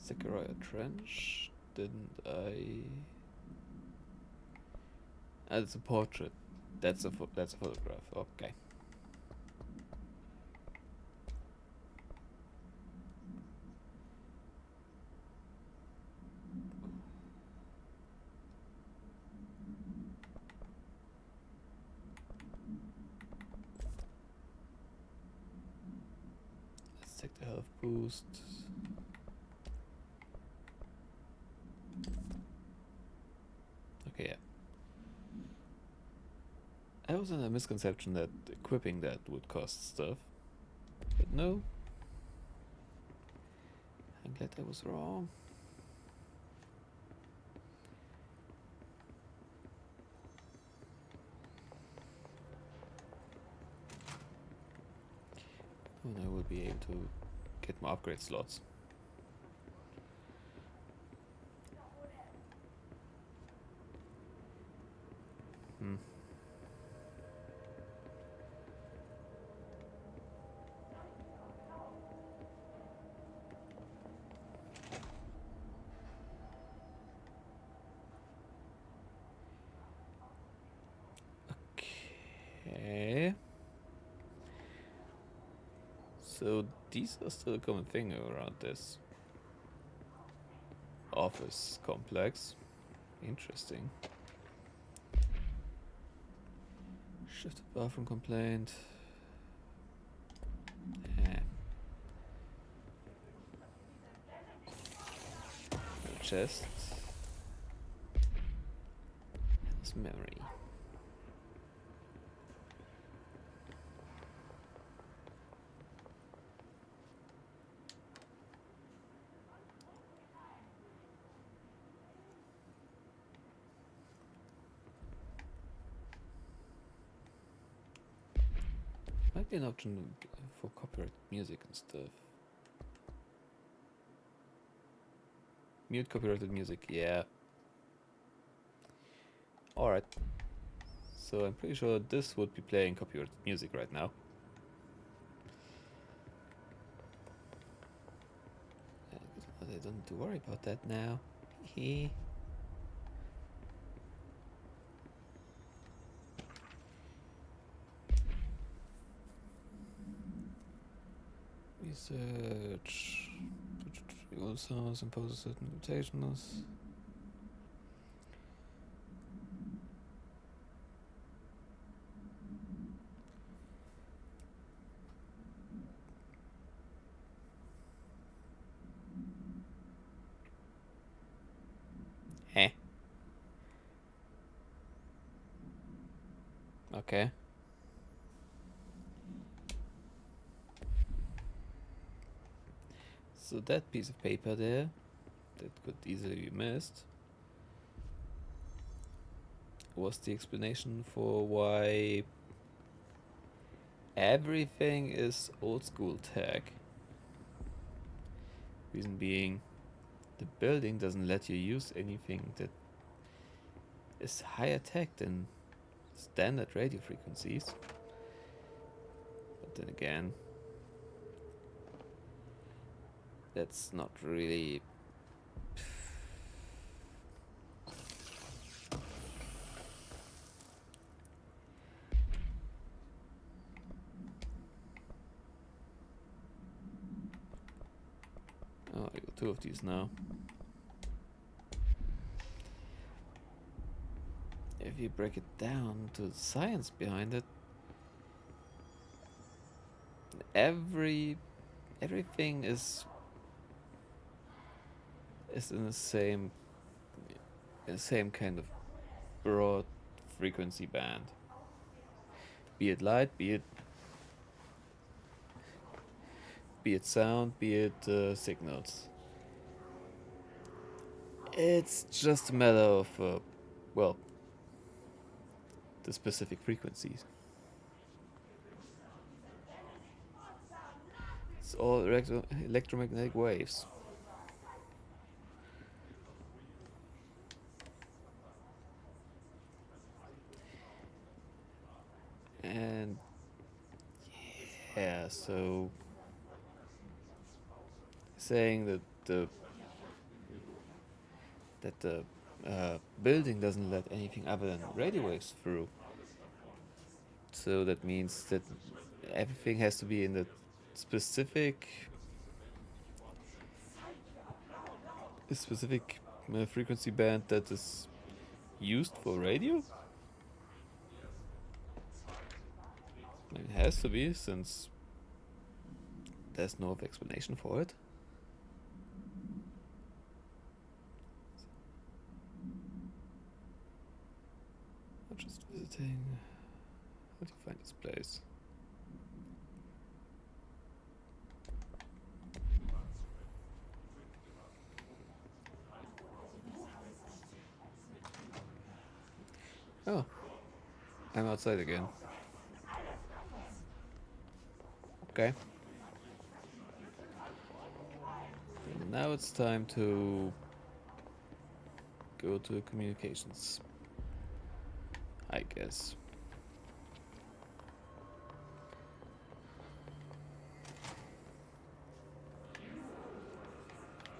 Zachariah Trench. Didn't I? Ah, it's a portrait. That's a photograph. Okay. Let's take the health boost. Okay, yeah. I was in a misconception that equipping that would cost stuff. But no. I'm glad I was wrong. And I will be able to get more upgrade slots. Hmm. Okay. So these are still a common thing around this office complex. Interesting. Shift to bathroom complaint. No chest. It's memory. Might be an option for copyright music and stuff. Mute copyrighted music, yeah. Alright. So I'm pretty sure this would be playing copyrighted music right now. I don't need to worry about that now. Hehe. Research. All sounds impose certain limitations. Eh. Okay. So that piece of paper there, that could easily be missed, was the explanation for why everything is old school tech. Reason being, the building doesn't let you use anything that is higher tech than standard radio frequencies. But then again, that's not really... Oh, I got 2 of these now. If you break it down to the science behind it, everything is in the same kind of broad frequency band. Be it light, be it sound, be it signals. It's just a matter of well, the specific frequencies. It's all electromagnetic waves. And yeah, so saying that the building doesn't let anything other than radio waves through. So that means that everything has to be in the specific frequency band that is used for radio. It has to be, since there's no other explanation for it. I'm just visiting. How do you find this place? Oh, I'm outside again. Okay. And now it's time to go to communications, I guess.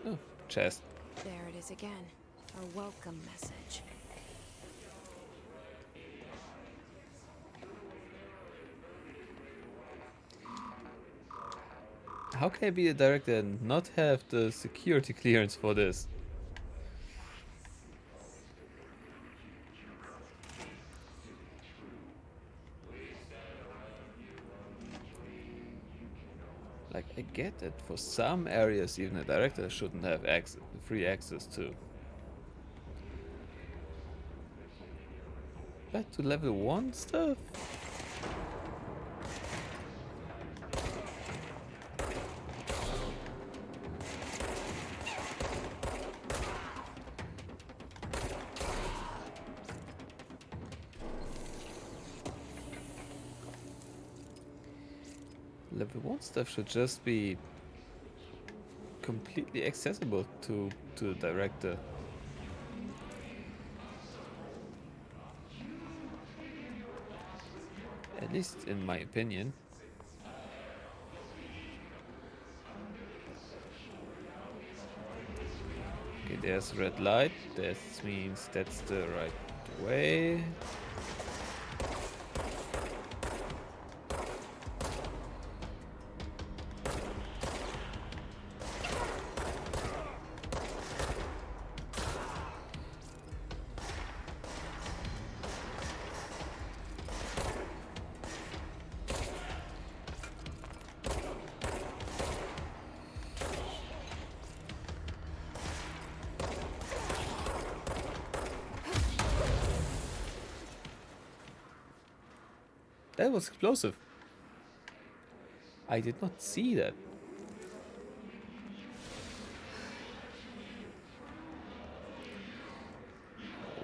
Oh, chest. There it is again. A welcome message. How can I be a director and not have the security clearance for this? Like, I get that for some areas even a director shouldn't have free access to. But to level 1 stuff? Level 1 stuff should just be completely accessible to the director. At least in my opinion. Okay, there's red light. That means that's the right way. That was explosive. I did not see that.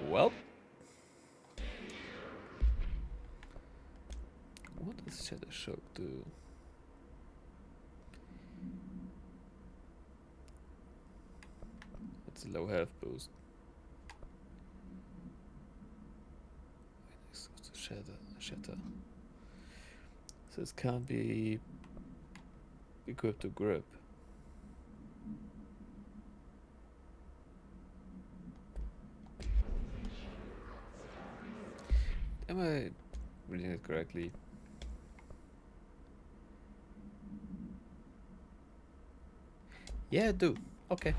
Well. What does Shadow Shock do? It's a low health boost. Next goes to Shatter. So this can't be equipped to grip. Am I reading it correctly? Yeah, I do. Okay.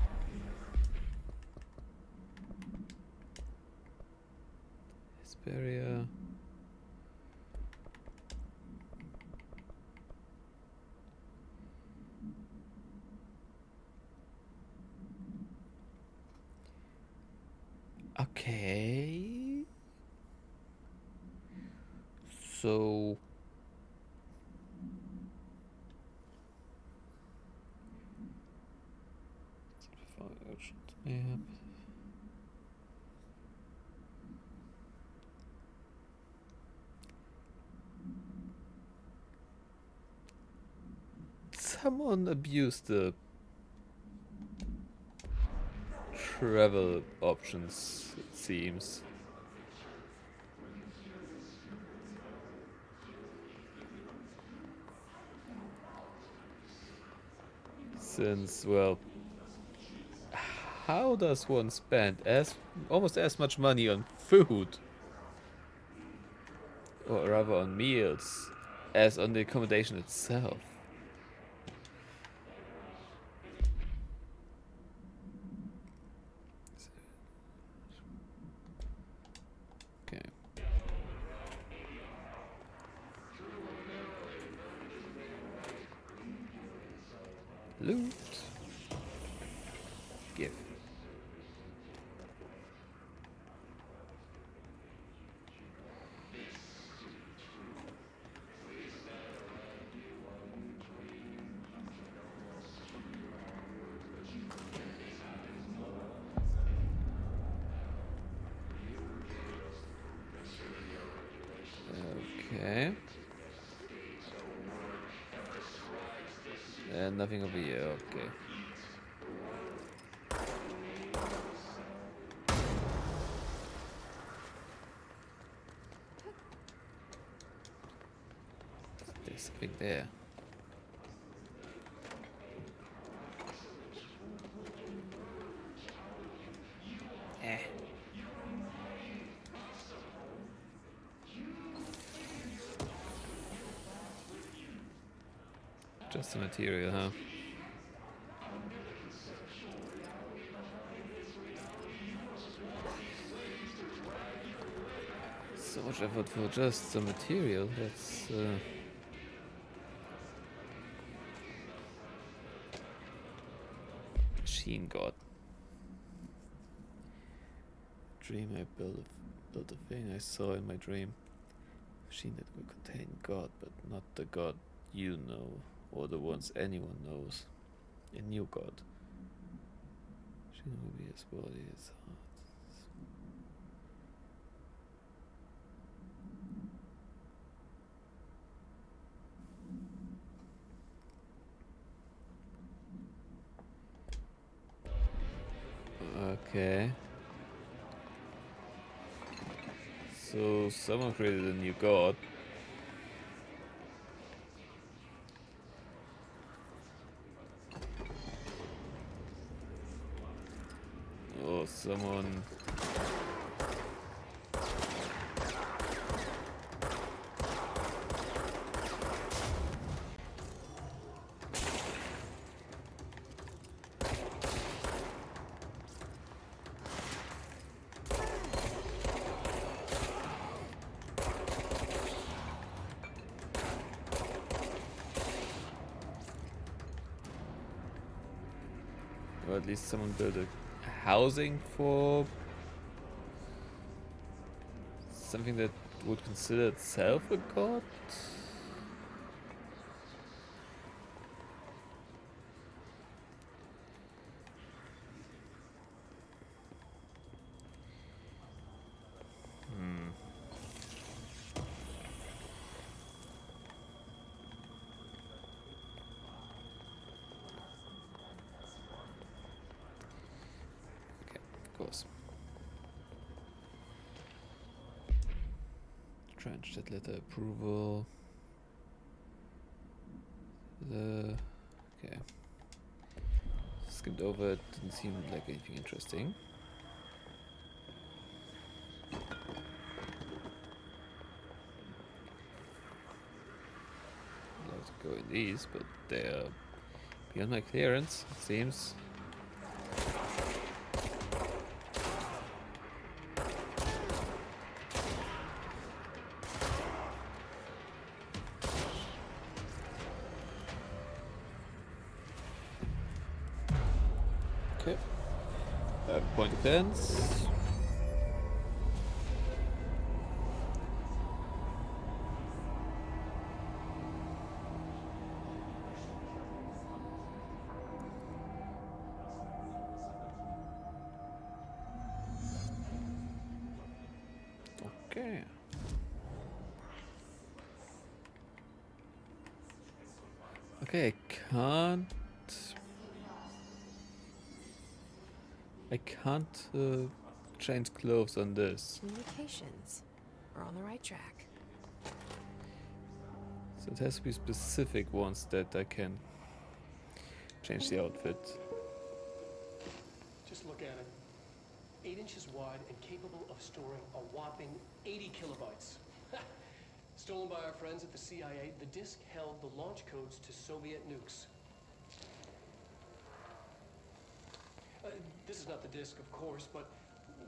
Hesperia. Okay. So map. Someone abused the travel options, it seems. Since, well, how does one spend almost as much money on food, or rather on meals, as on the accommodation itself? Okay. Loot. Give. Okay. And nothing over here, okay. There's something there. Eh. Just the material, huh? So much effort for just the material, that's Machine God. Dream I built a thing I saw in my dream. Machine that will contain God, but not the God you know, or the ones anyone knows. A new God. Machine will be his body, his heart. Okay. So someone created a new god. Or someone... Or at least someone built a housing for something that would consider itself a god? Okay, of course. Trench that letter approval. Okay. Skipped over it, didn't seem like anything interesting. I'd love to go in these, but they're beyond my clearance, it seems. Okay. Point of defense. Okay. Okay, I can't change clothes on this. Communications. We're on the right track. So it has to be specific ones that I can change the outfit. Just look at it. 8 inches wide and capable of storing a whopping 80 kilobytes. Stolen by our friends at the CIA, the disk held the launch codes to Soviet nukes. This is not the disk, of course, but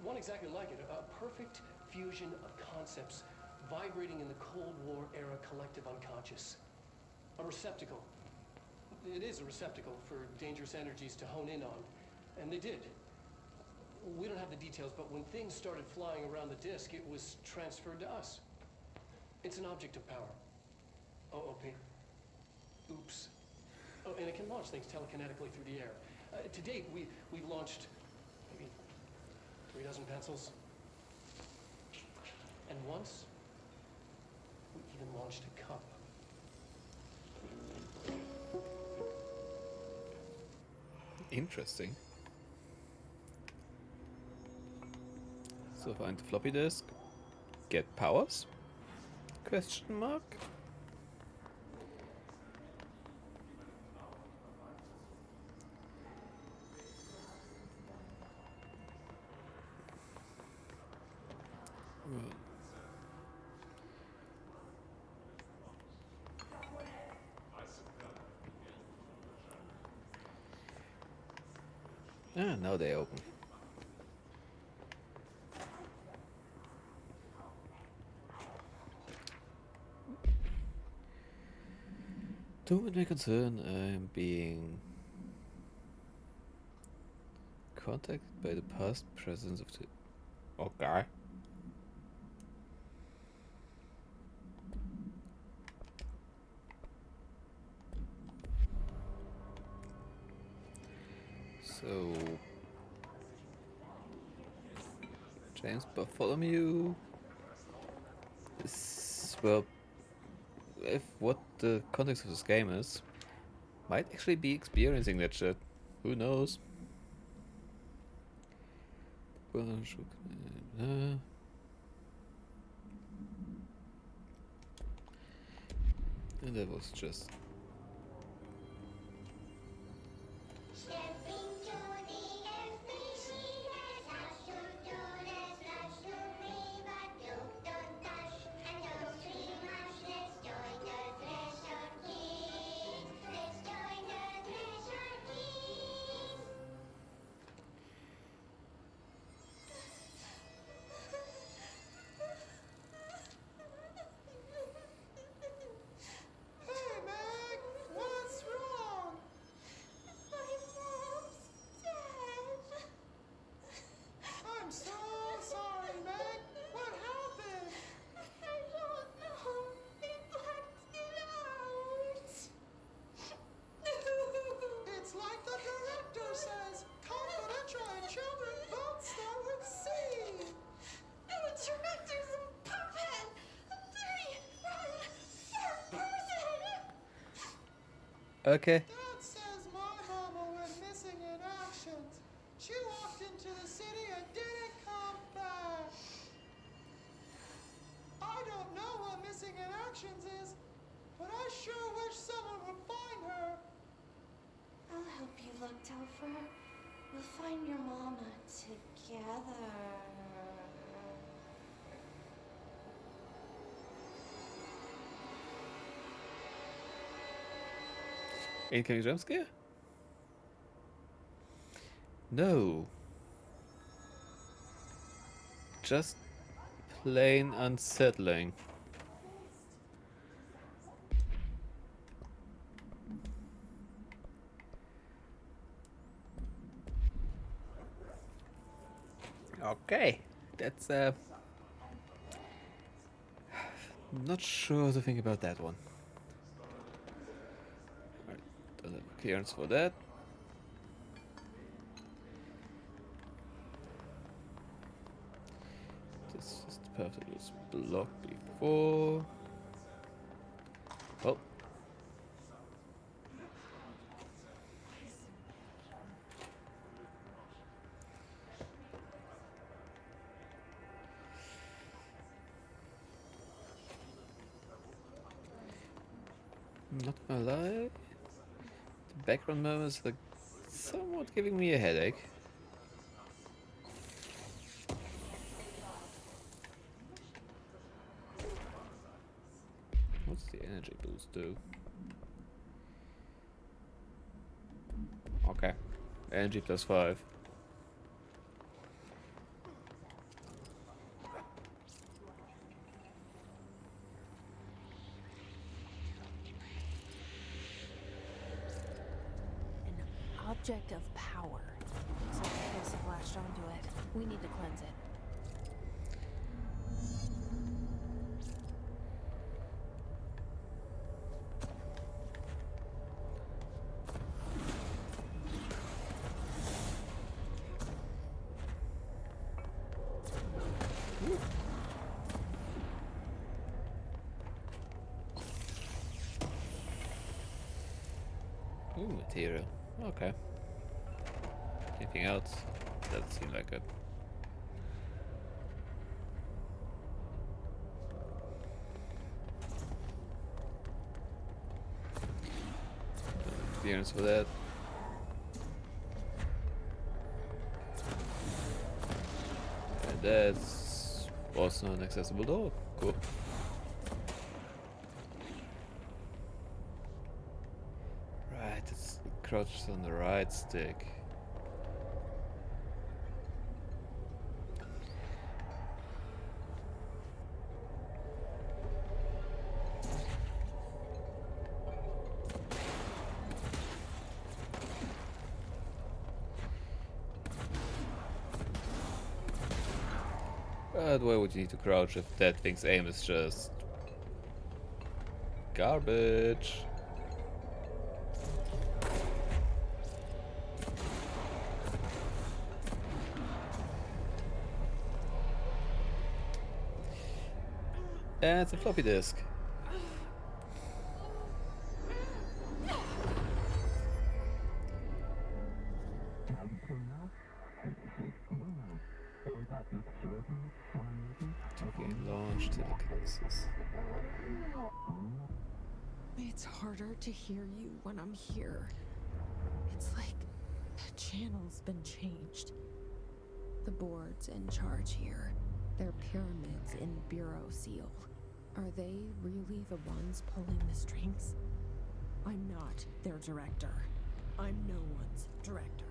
one exactly like it. A perfect fusion of concepts vibrating in the Cold War era collective unconscious. A receptacle. It is a receptacle for dangerous energies to hone in on. And they did. We don't have the details, but when things started flying around the disk, it was transferred to us. It's an object of power. OP. Oops. Oh, and it can launch things telekinetically through the air. To date, we've launched maybe 3 dozen pencils. And once, we even launched a cup. Interesting. So find the floppy disk. Get powers? Question mark? Ah, now they open. To my concern, I'm being contacted by the past presence of the... Okay. So... James Bartholomew is... well... if what the context of this game is, might actually be experiencing that shit. Who knows? And that was just... Okay. Dad says my mama went missing in actions. She walked into the city and didn't come back. I don't know what missing in actions is, but I sure wish someone would find her. I'll help you look, Topher. We'll find your mama together. Incoming jump scare? No. Just plain unsettling. Okay. That's not sure what to think about that one. Alright, don't have clearance for that. This is the path that was blocked before. Oh. Not gonna lie. The background moments are somewhat giving me a headache. What's the energy boost do? Okay. Energy +5. An object of power. Looks like the place have latched onto it. We need to cleanse it. Ooh, material. Okay. Anything else? Doesn't seem like it. Clearance for that. And that's also an accessible door. Cool. Right, it's crouched on the right stick. But why would you need to crouch if that thing's aim is just garbage? And it's a floppy disk. Game launch telekinesis. It's harder to hear you when I'm here. It's like the channel's been changed. The board's in charge here. They're pyramids in the Bureau seal. Are they really the ones pulling the strings? I'm not their director. I'm no one's director.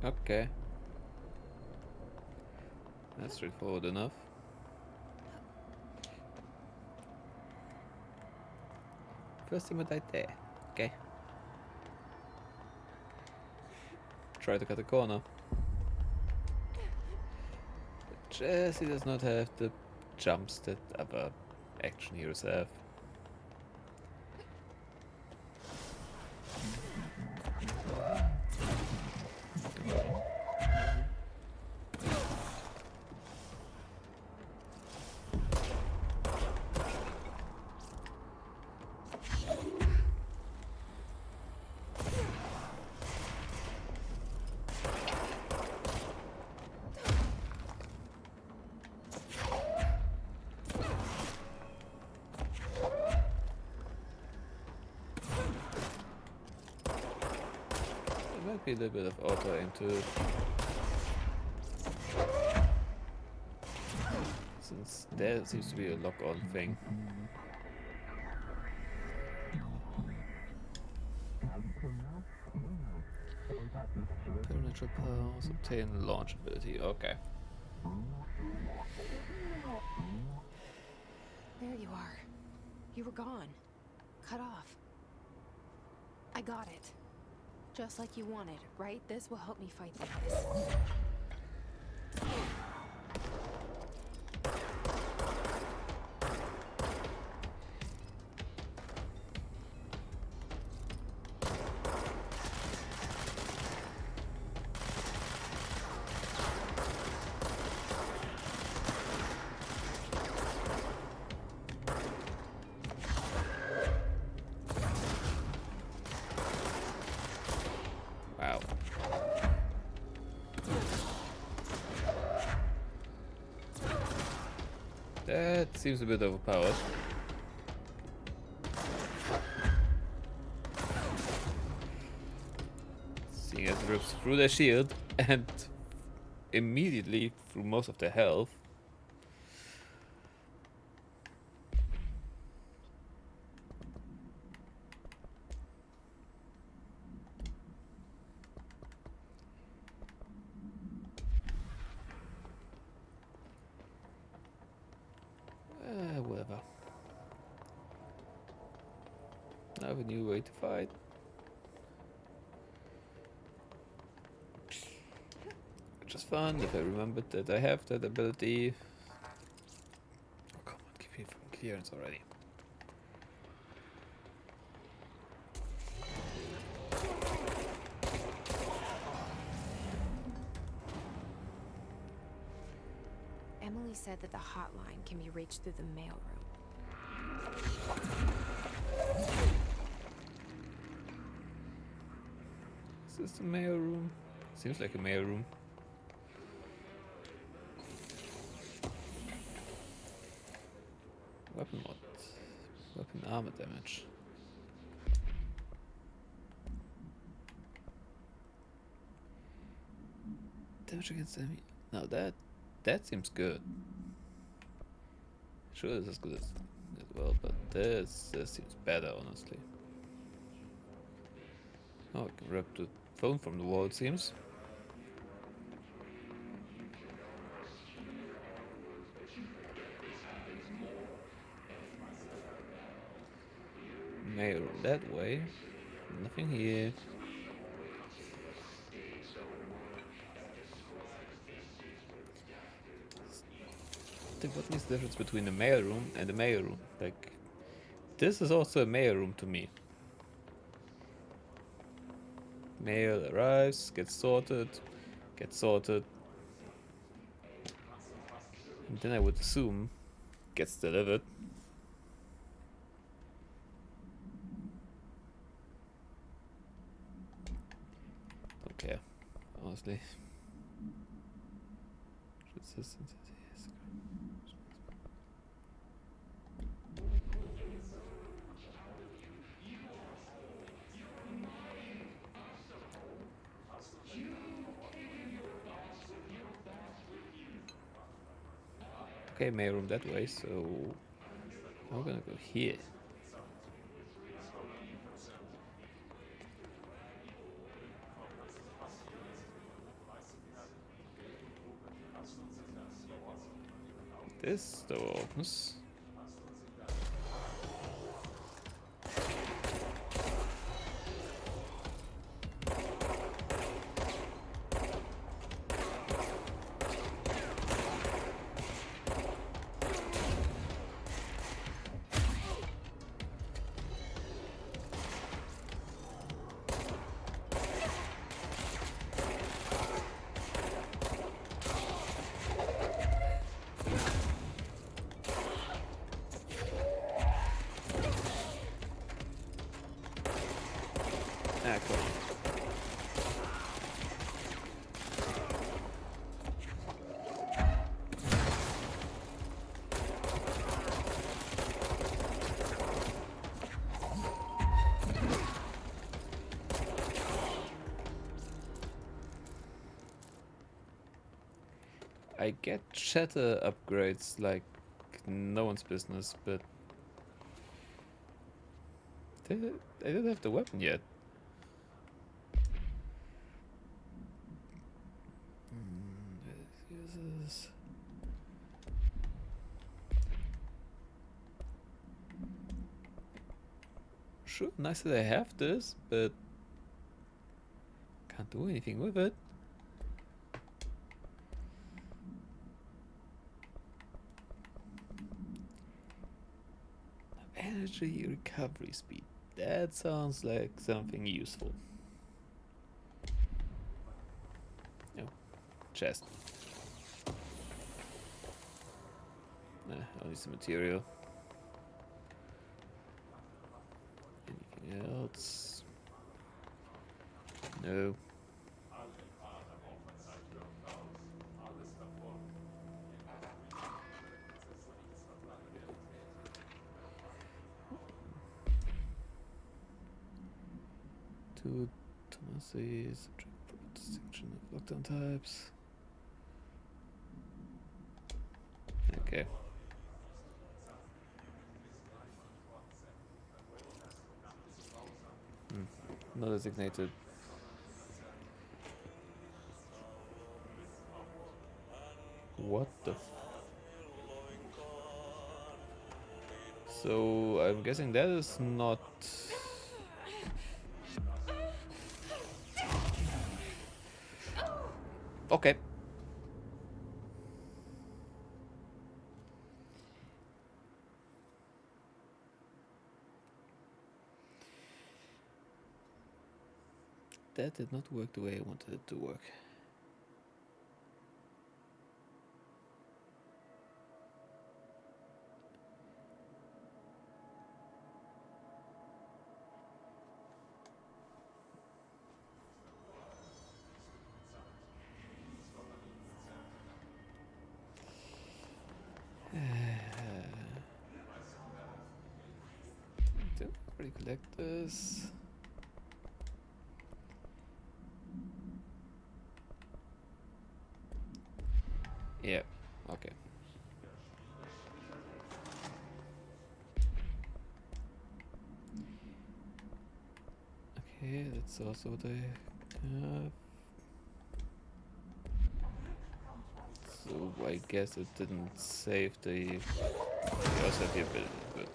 Okay. That's straightforward enough. First thing we died there. Okay. try to cut a corner. But Jesse does not have the jumps that other action heroes have. Might be a little bit of auto aim too. Since there seems to be a lock-on thing. Supernatural powers obtain launch ability. Okay. There you are. You were gone. Cut off. I got it. Just like you wanted, right? This will help me fight this. Wow. That seems a bit overpowered. Seeing as it rips through their shield and immediately through most of their health. Whatever. I have a new way to fight. Which is fun if I remembered that I have that ability. Oh, come on, give me fucking clearance already. Emily said that the hotline can be reached through the mailroom. Is this the mail room? Seems like a mail room. Weapon mod. Weapon armor damage. Damage against enemy. Now that seems good. Sure, this is good as well, but this seems better, honestly. Oh, I can rip the phone from the wall, it seems. Mail that way. Nothing here. What is the difference between the mail room and the mail room? Like, this is also a mail room to me. Mail arrives, gets sorted. And then I would assume gets delivered. Don't care, honestly. Okay, mailroom that way, so I'm gonna go here. This door opens. I get shatter upgrades like no one's business, but I don't have the weapon yet. Let's use this. Sure, nice that I have this, but can't do anything with it. Energy recovery speed. That sounds like something useful. Oh, chest. Only some material. Anything else? No. Two Thomases, distinction of lockdown types. Okay. Not designated. What the So I'm guessing that is not... Okay. That did not work the way I wanted it to work. Don't already collect this. Yeah, okay. Okay, that's also what I have. So I guess it didn't save the... You also have the ability, but...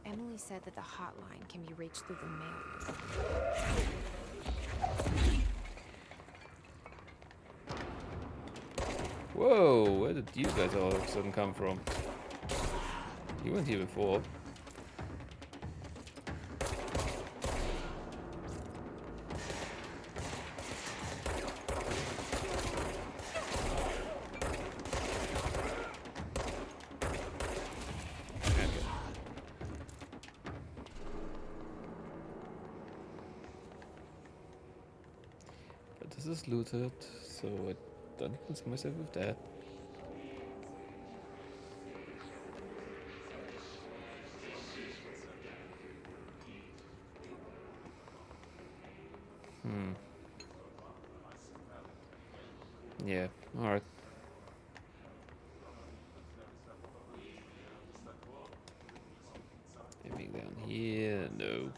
Emily said that the hotline can be reached through the mail. Whoa, where did you guys all of a sudden come from? You weren't here before. But this is looted, so I don't concern myself with that. Yeah, alright. Anything down here? No.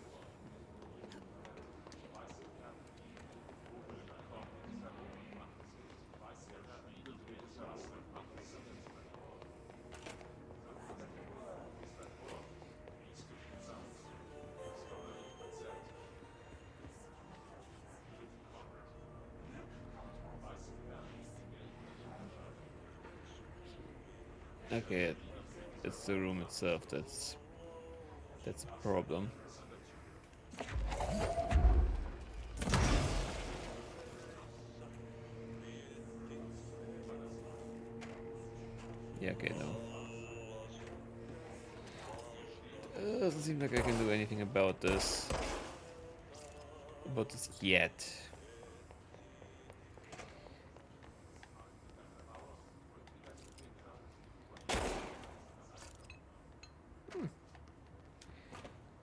Okay, it's the room itself that's a problem. Yeah, okay, no. Doesn't seem like I can do anything about this. Yet.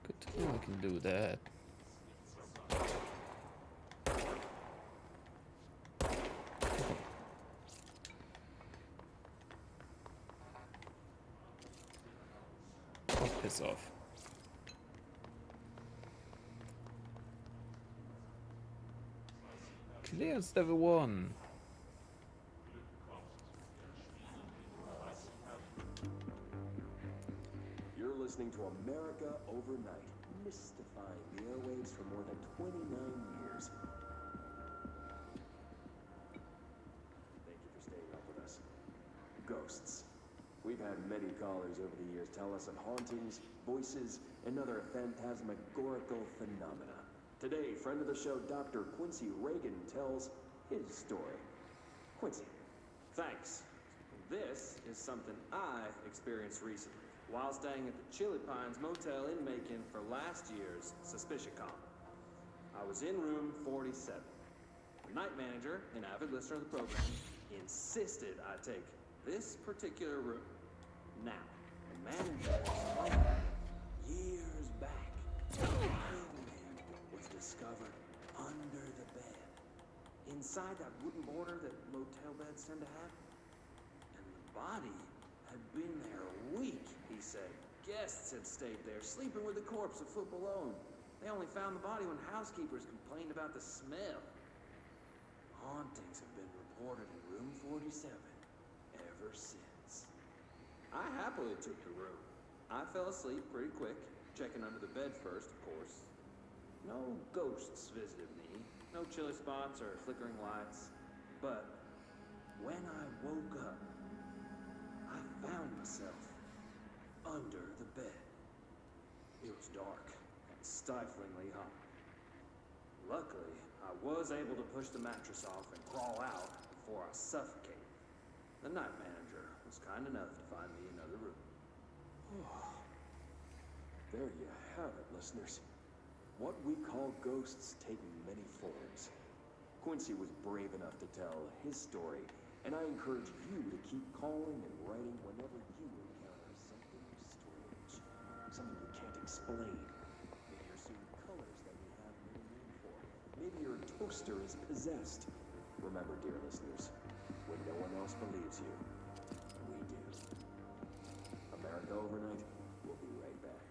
Good to know I can do that. Piss off. Clearance level 1. You're listening to America Overnight, mystifying the airwaves for more than 29 years. Thank you for staying up with us. Ghosts. We've had many callers over the years tell us of hauntings, voices, and other phantasmagorical phenomena. Today, friend of the show, Dr. Quincy Reagan tells his story. Quincy. Thanks. This is something I experienced recently while staying at the Chili Pines Motel in Macon for last year's SuspiciaCon. I was in room 47. The night manager, an avid listener of the program, insisted I take this particular room. Now, the manager explained years back, a man was discovered under the bed, inside that wooden border that motel beds tend to have. And the body had been there a week, he said. Guests had stayed there, sleeping with the corpse a foot below. They only found the body when housekeepers complained about the smell. Hauntings have been reported in room 47 ever since. I happily took the room. I fell asleep pretty quick, checking under the bed first, of course. No ghosts visited me, no chilly spots or flickering lights. But when I woke up, I found myself under the bed. It was dark and stiflingly hot. Luckily, I was able to push the mattress off and crawl out before I suffocated. The night manager was kind enough to find me another room. There you have it, listeners. What we call ghosts take many forms. Quincy was brave enough to tell his story, and I encourage you to keep calling and writing whenever you encounter something strange, something you can't explain. Maybe you're seeing colors that we have no name for. Maybe your toaster is possessed. Remember, dear listeners, when no one else believes you, we do. America Overnight, we'll be right back.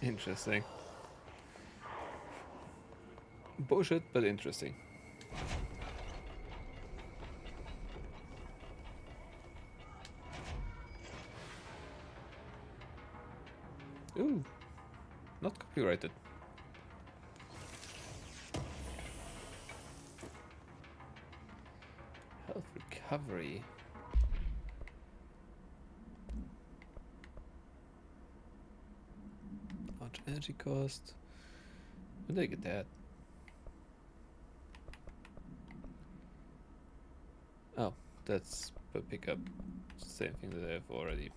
Interesting. Bullshit, but interesting. Ooh, not copyrighted. Health recovery. Large energy cost. When did I get that? Oh, that's per pickup. Same thing that I have already.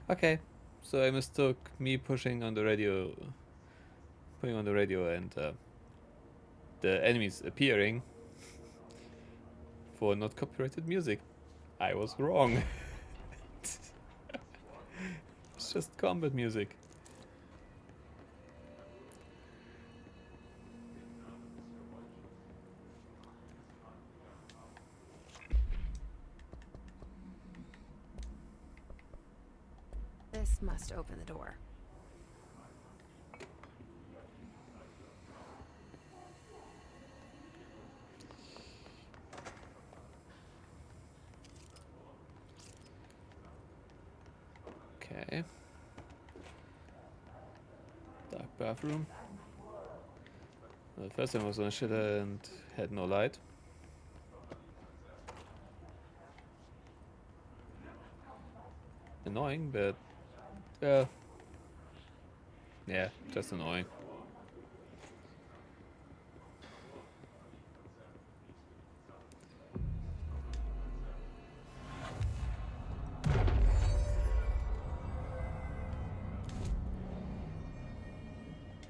Okay, so I mistook me putting on the radio and the enemies appearing for not copyrighted music. I was wrong. It's just combat music. This must open the door. Okay. Dark bathroom. The first time I was on a shitter and had no light. Annoying, but yeah, just annoying.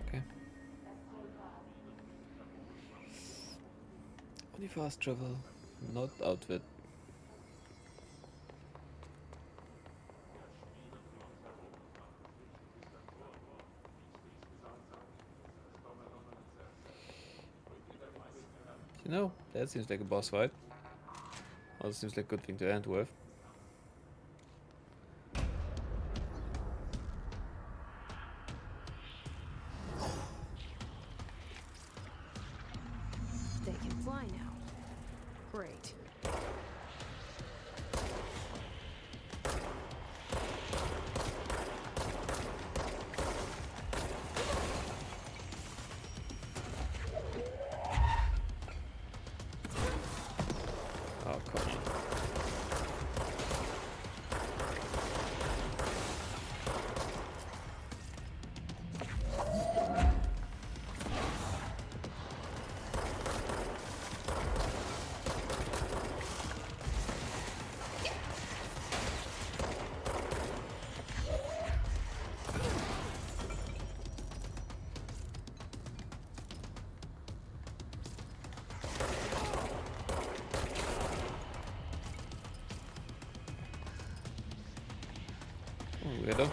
Okay. Only fast travel, not outfit. No, that seems like a boss fight. Also seems like a good thing to end with. They can fly now. Great. Oh, come on. Oh, weirdo.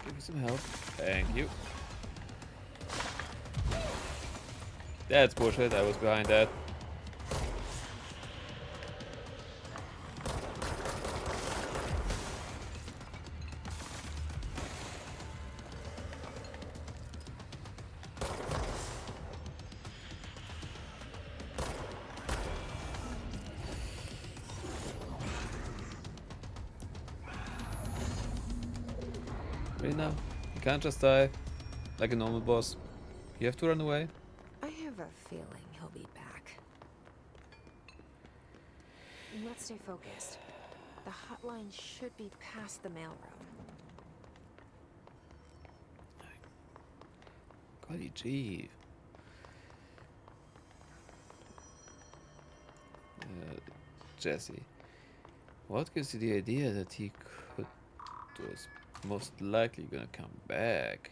Give me some help. Thank you. That's bullshit, I was behind that. Really now? You can't just die like a normal boss. You have to run away. I have a feeling he'll be back. Let's stay focused. The hotline should be past the mailroom. Golly gee. Jesse. What gives you the idea that he was most likely gonna come back?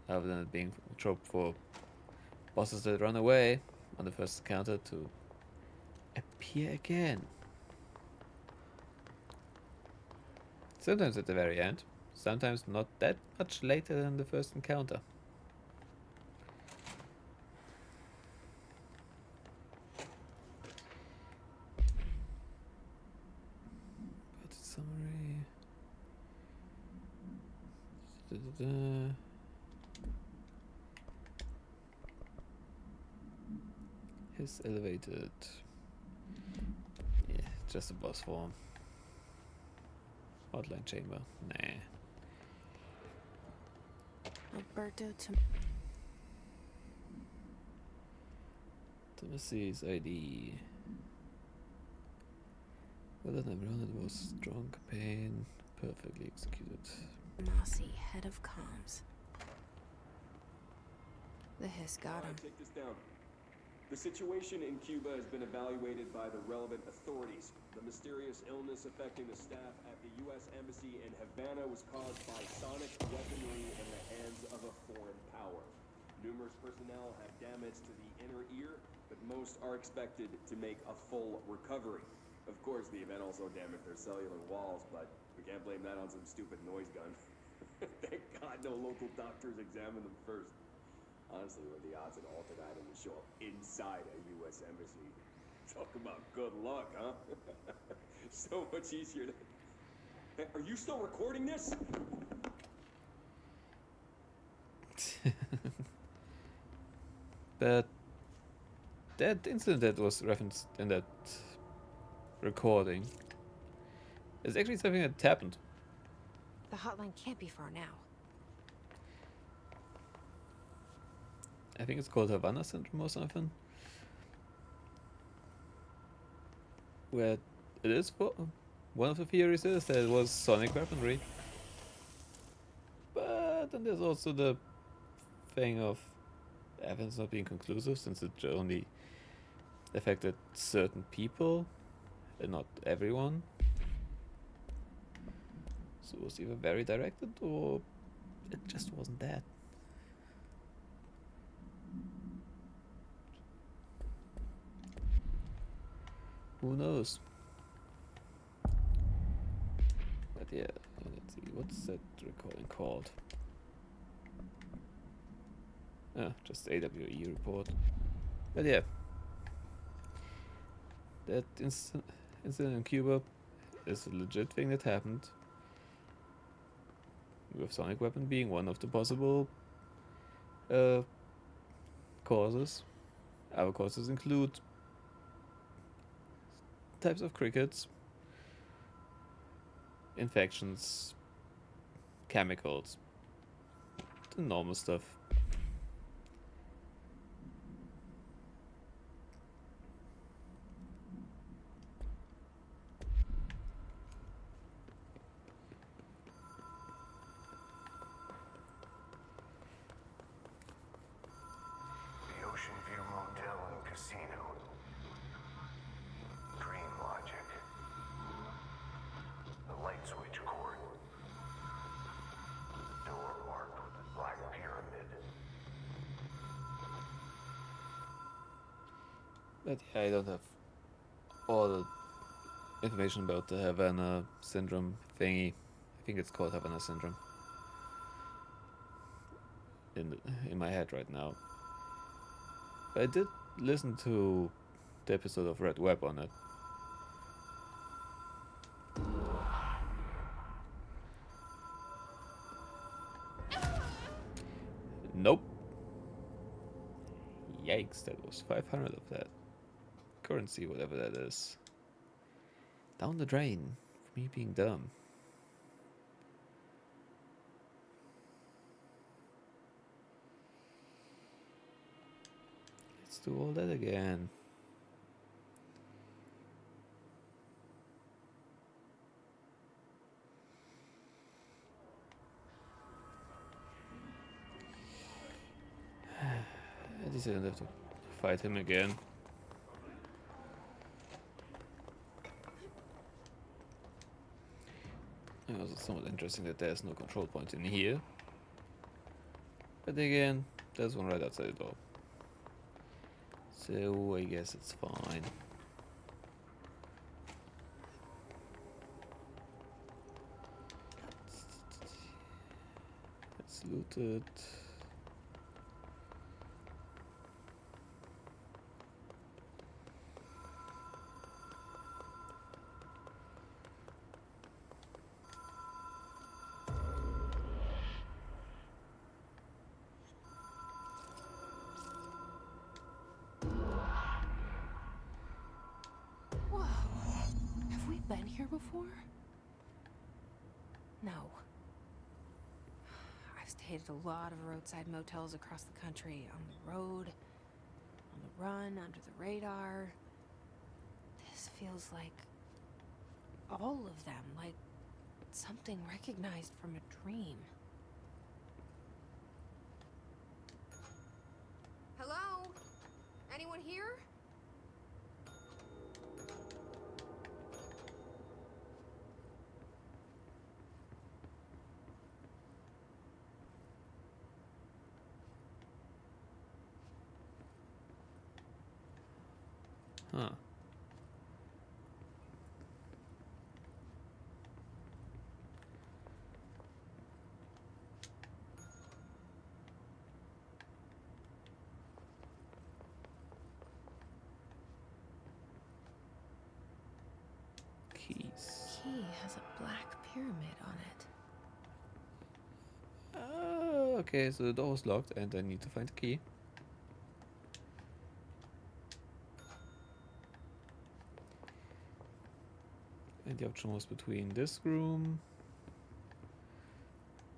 Other than it being a trope for bosses that run away on the first encounter to appear again. Sometimes at the very end, sometimes not that much later than the first encounter. But summary. Da-da-da. His elevated. Yeah, just a boss form. Hotline chamber. Nah. Alberto Timothy's ID. Well done everyone, it was strong campaign, perfectly executed. Mossy, head of comms. The hiss got him. Take this down. The situation in Cuba has been evaluated by the relevant authorities. The mysterious illness affecting the staff at the U.S. Embassy in Havana was caused by sonic weaponry in the hands of a foreign power. Numerous personnel have damage to the inner ear, but most are expected to make a full recovery. Of course, the event also damaged their cellular walls, but we can't blame that on some stupid noise gun. Thank God no local doctors examined them first. Honestly, what are the odds an altered item would show up inside a U.S. embassy? Talk about good luck, huh? So much easier to... Hey, are you still recording this? But that incident that was referenced in that recording is actually something that happened. The hotline can't be far now. I think it's called Havana Syndrome or something. Where it is for one of the theories is that it was sonic weaponry. But then there's also the thing of evidence not being conclusive since it only affected certain people and not everyone. So it was either very directed or it just wasn't that. Who knows? But yeah, let's see, what's that recording called? Just AWE report. But yeah, that incident in Cuba is a legit thing that happened, with sonic weapon being one of the possible causes. Other causes include types of crickets, infections, chemicals, the normal stuff. The Ocean View Motel and Casino. Dream logic. The light switch cord. Door marked with a black pyramid. But yeah, I don't have all the information about the Havana syndrome thingy. I think it's called Havana syndrome in my head right now. But I did listen to the episode of Red Web on it. Nope. Yikes, that was 500 of that currency, whatever that is. Down the drain for me being dumb. Let's do all that again. At least I don't have to fight him again. It was somewhat interesting that there's no control point in here. But again, there's one right outside the door. So I guess it's fine. Let's loot it. Whoa. Have we been here before? No. I've stayed at a lot of roadside motels across the country, on the road, on the run, under the radar. This feels like all of them, like something recognized from a dream. Hello? Anyone here? Huh. Keys. Key has a black pyramid on it. Oh, okay, so the door was locked and I need to find the key. And the option was between this room,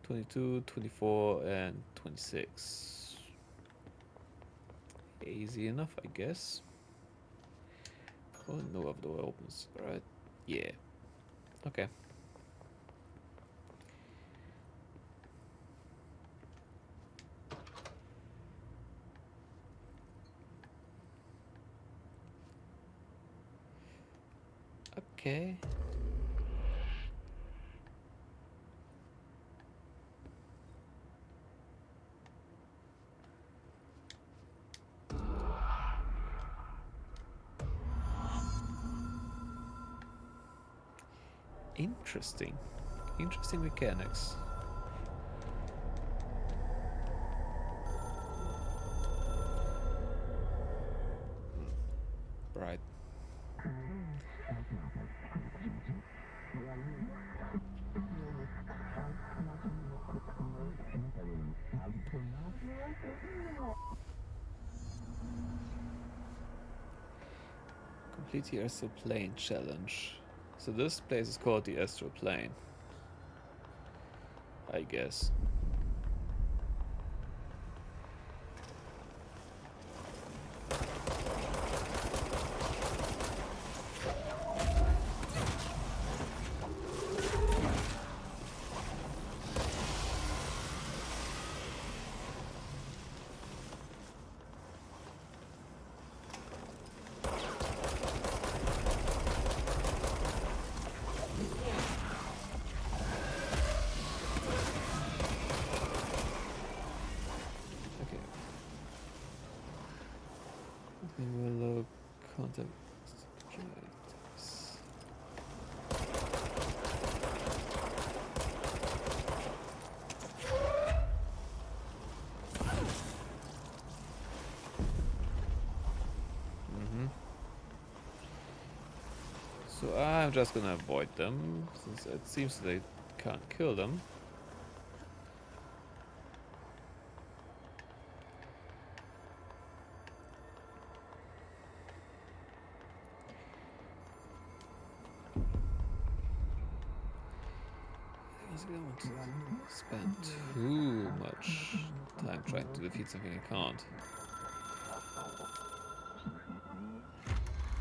22, 24, and 26. Easy enough, I guess. Oh, no other door opens. Alright. Yeah. Okay. Okay. Interesting. Interesting mechanics. Right. Complete the astral plane challenge. So this place is called the astral plane, I guess. We will look contact objectives. So I'm just gonna avoid them, since it seems they can't kill them. I don't want to spend too much time trying to defeat something I can't.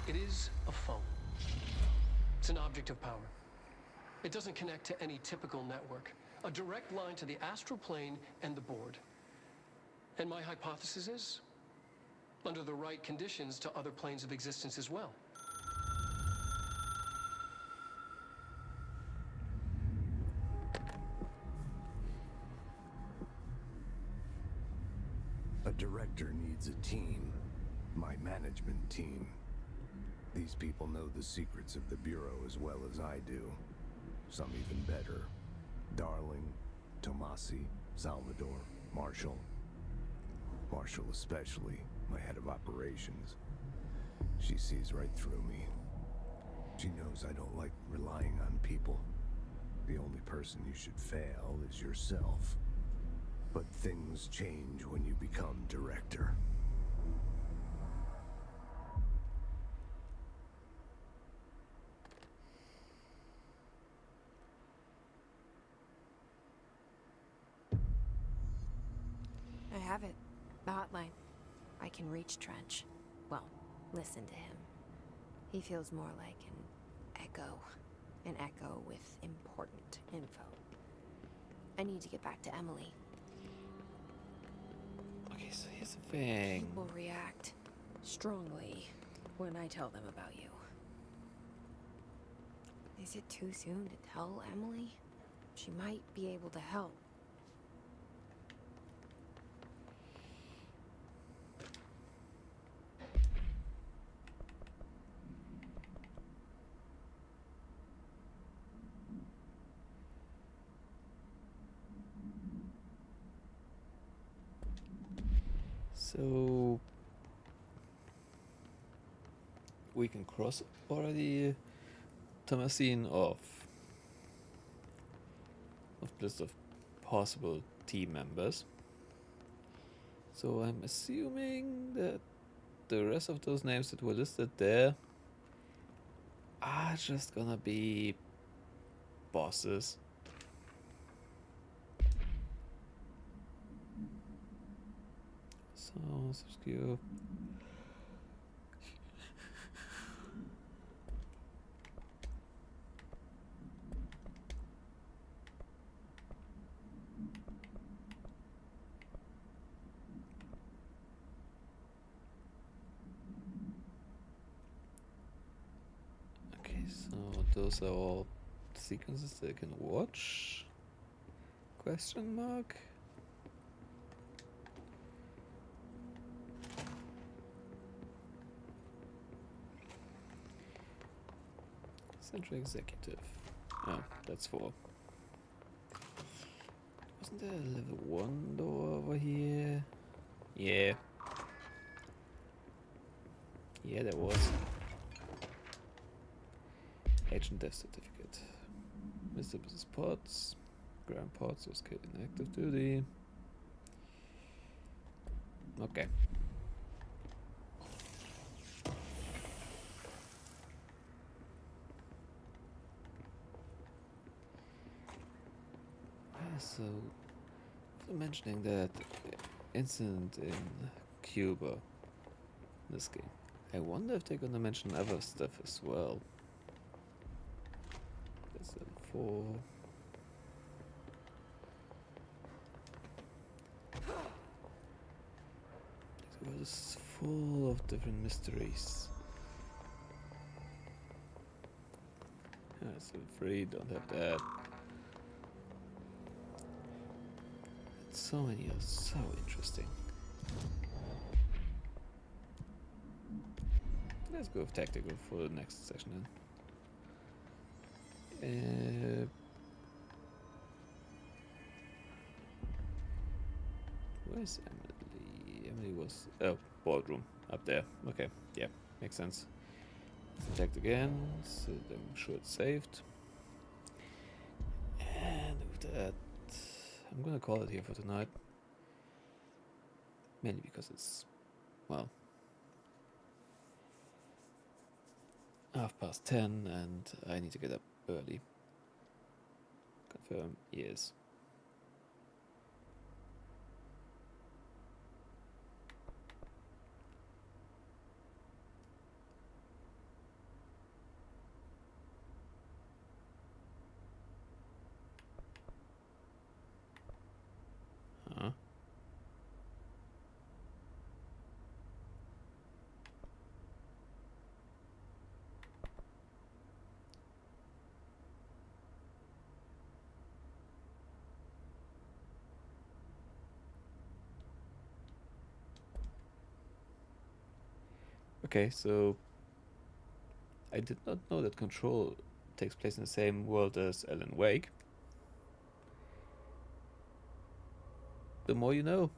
It is a phone. It's an object of power. It doesn't connect to any typical network. A direct line to the astral plane and the board. And my hypothesis is, under the right conditions, to other planes of existence as well. A director needs a team. My management team. These people know the secrets of the Bureau as well as I do. Some even better. Darling, Tomasi, Salvador, Marshall. Marshall especially, my head of operations. She sees right through me. She knows I don't like relying on people. The only person you should fail is yourself. But things change when you become director. I have it. The hotline. I can reach Trench. Well, listen to him. He feels more like an echo. An echo with important info. I need to get back to Emily. Okay, so here's the thing. People react strongly when I tell them about you. Is it too soon to tell Emily? She might be able to help. So we can cross already Thomasine off list of possible team members. So I'm assuming that the rest of those names that were listed there are just gonna be bosses. So obscure. Okay, so those are all sequences that I can watch? Question mark? Central Executive. Oh, that's 4. Wasn't there a level 1 door over here? Yeah. Yeah, there was. Agent death certificate. Mr. Mrs. Potts. Graham Potts was killed in active duty. Okay. So, after mentioning that incident in Cuba, this game, I wonder if they're gonna mention other stuff as well. That's level 4. This world is full of different mysteries. That's level 3, don't have that. So many are so interesting. Let's go with tactical for the next session then. Where's Emily? Emily was... Oh, boardroom. Up there. Okay, yeah, makes sense. Let's attack again, so I'm sure it's saved. And with that, I'm gonna call it here for tonight. Mainly because it's, well, 10:30 and I need to get up early. Confirm, yes. Huh? Okay, so I did not know that Control takes place in the same world as Alan Wake. The more you know.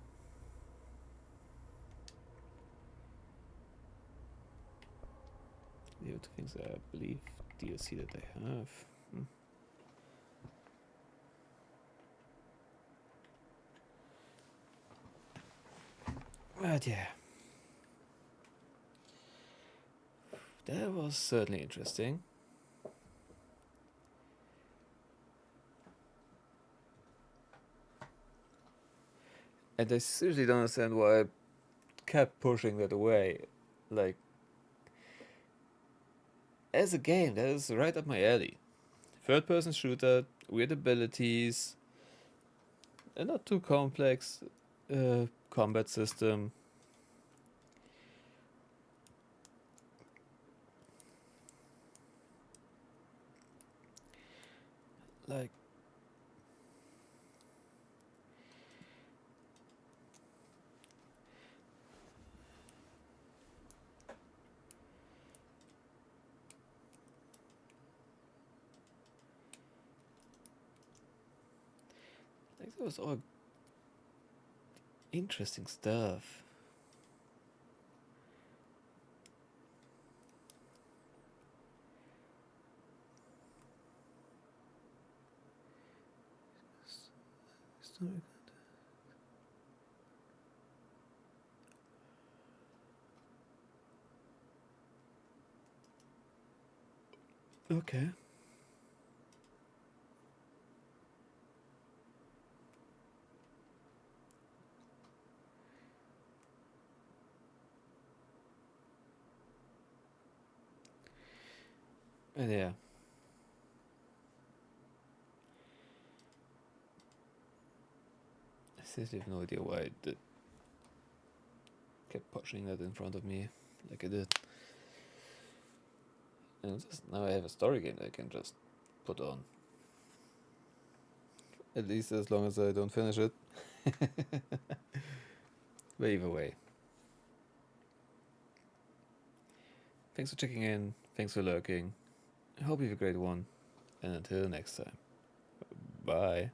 The other things I believe DLC that I have. But yeah. That was certainly interesting. And I seriously don't understand why I kept pushing that away. Like, as a game, that is right up my alley. Third person shooter, weird abilities, a not too complex combat system. Like, that was all interesting stuff. Okay. And yeah. I seriously have no idea why I kept pushing that in front of me like I did. And just now I have a story game that I can just put on. At least as long as I don't finish it. But either way. Thanks for checking in. Thanks for lurking. I hope you have a great one. And until next time, bye.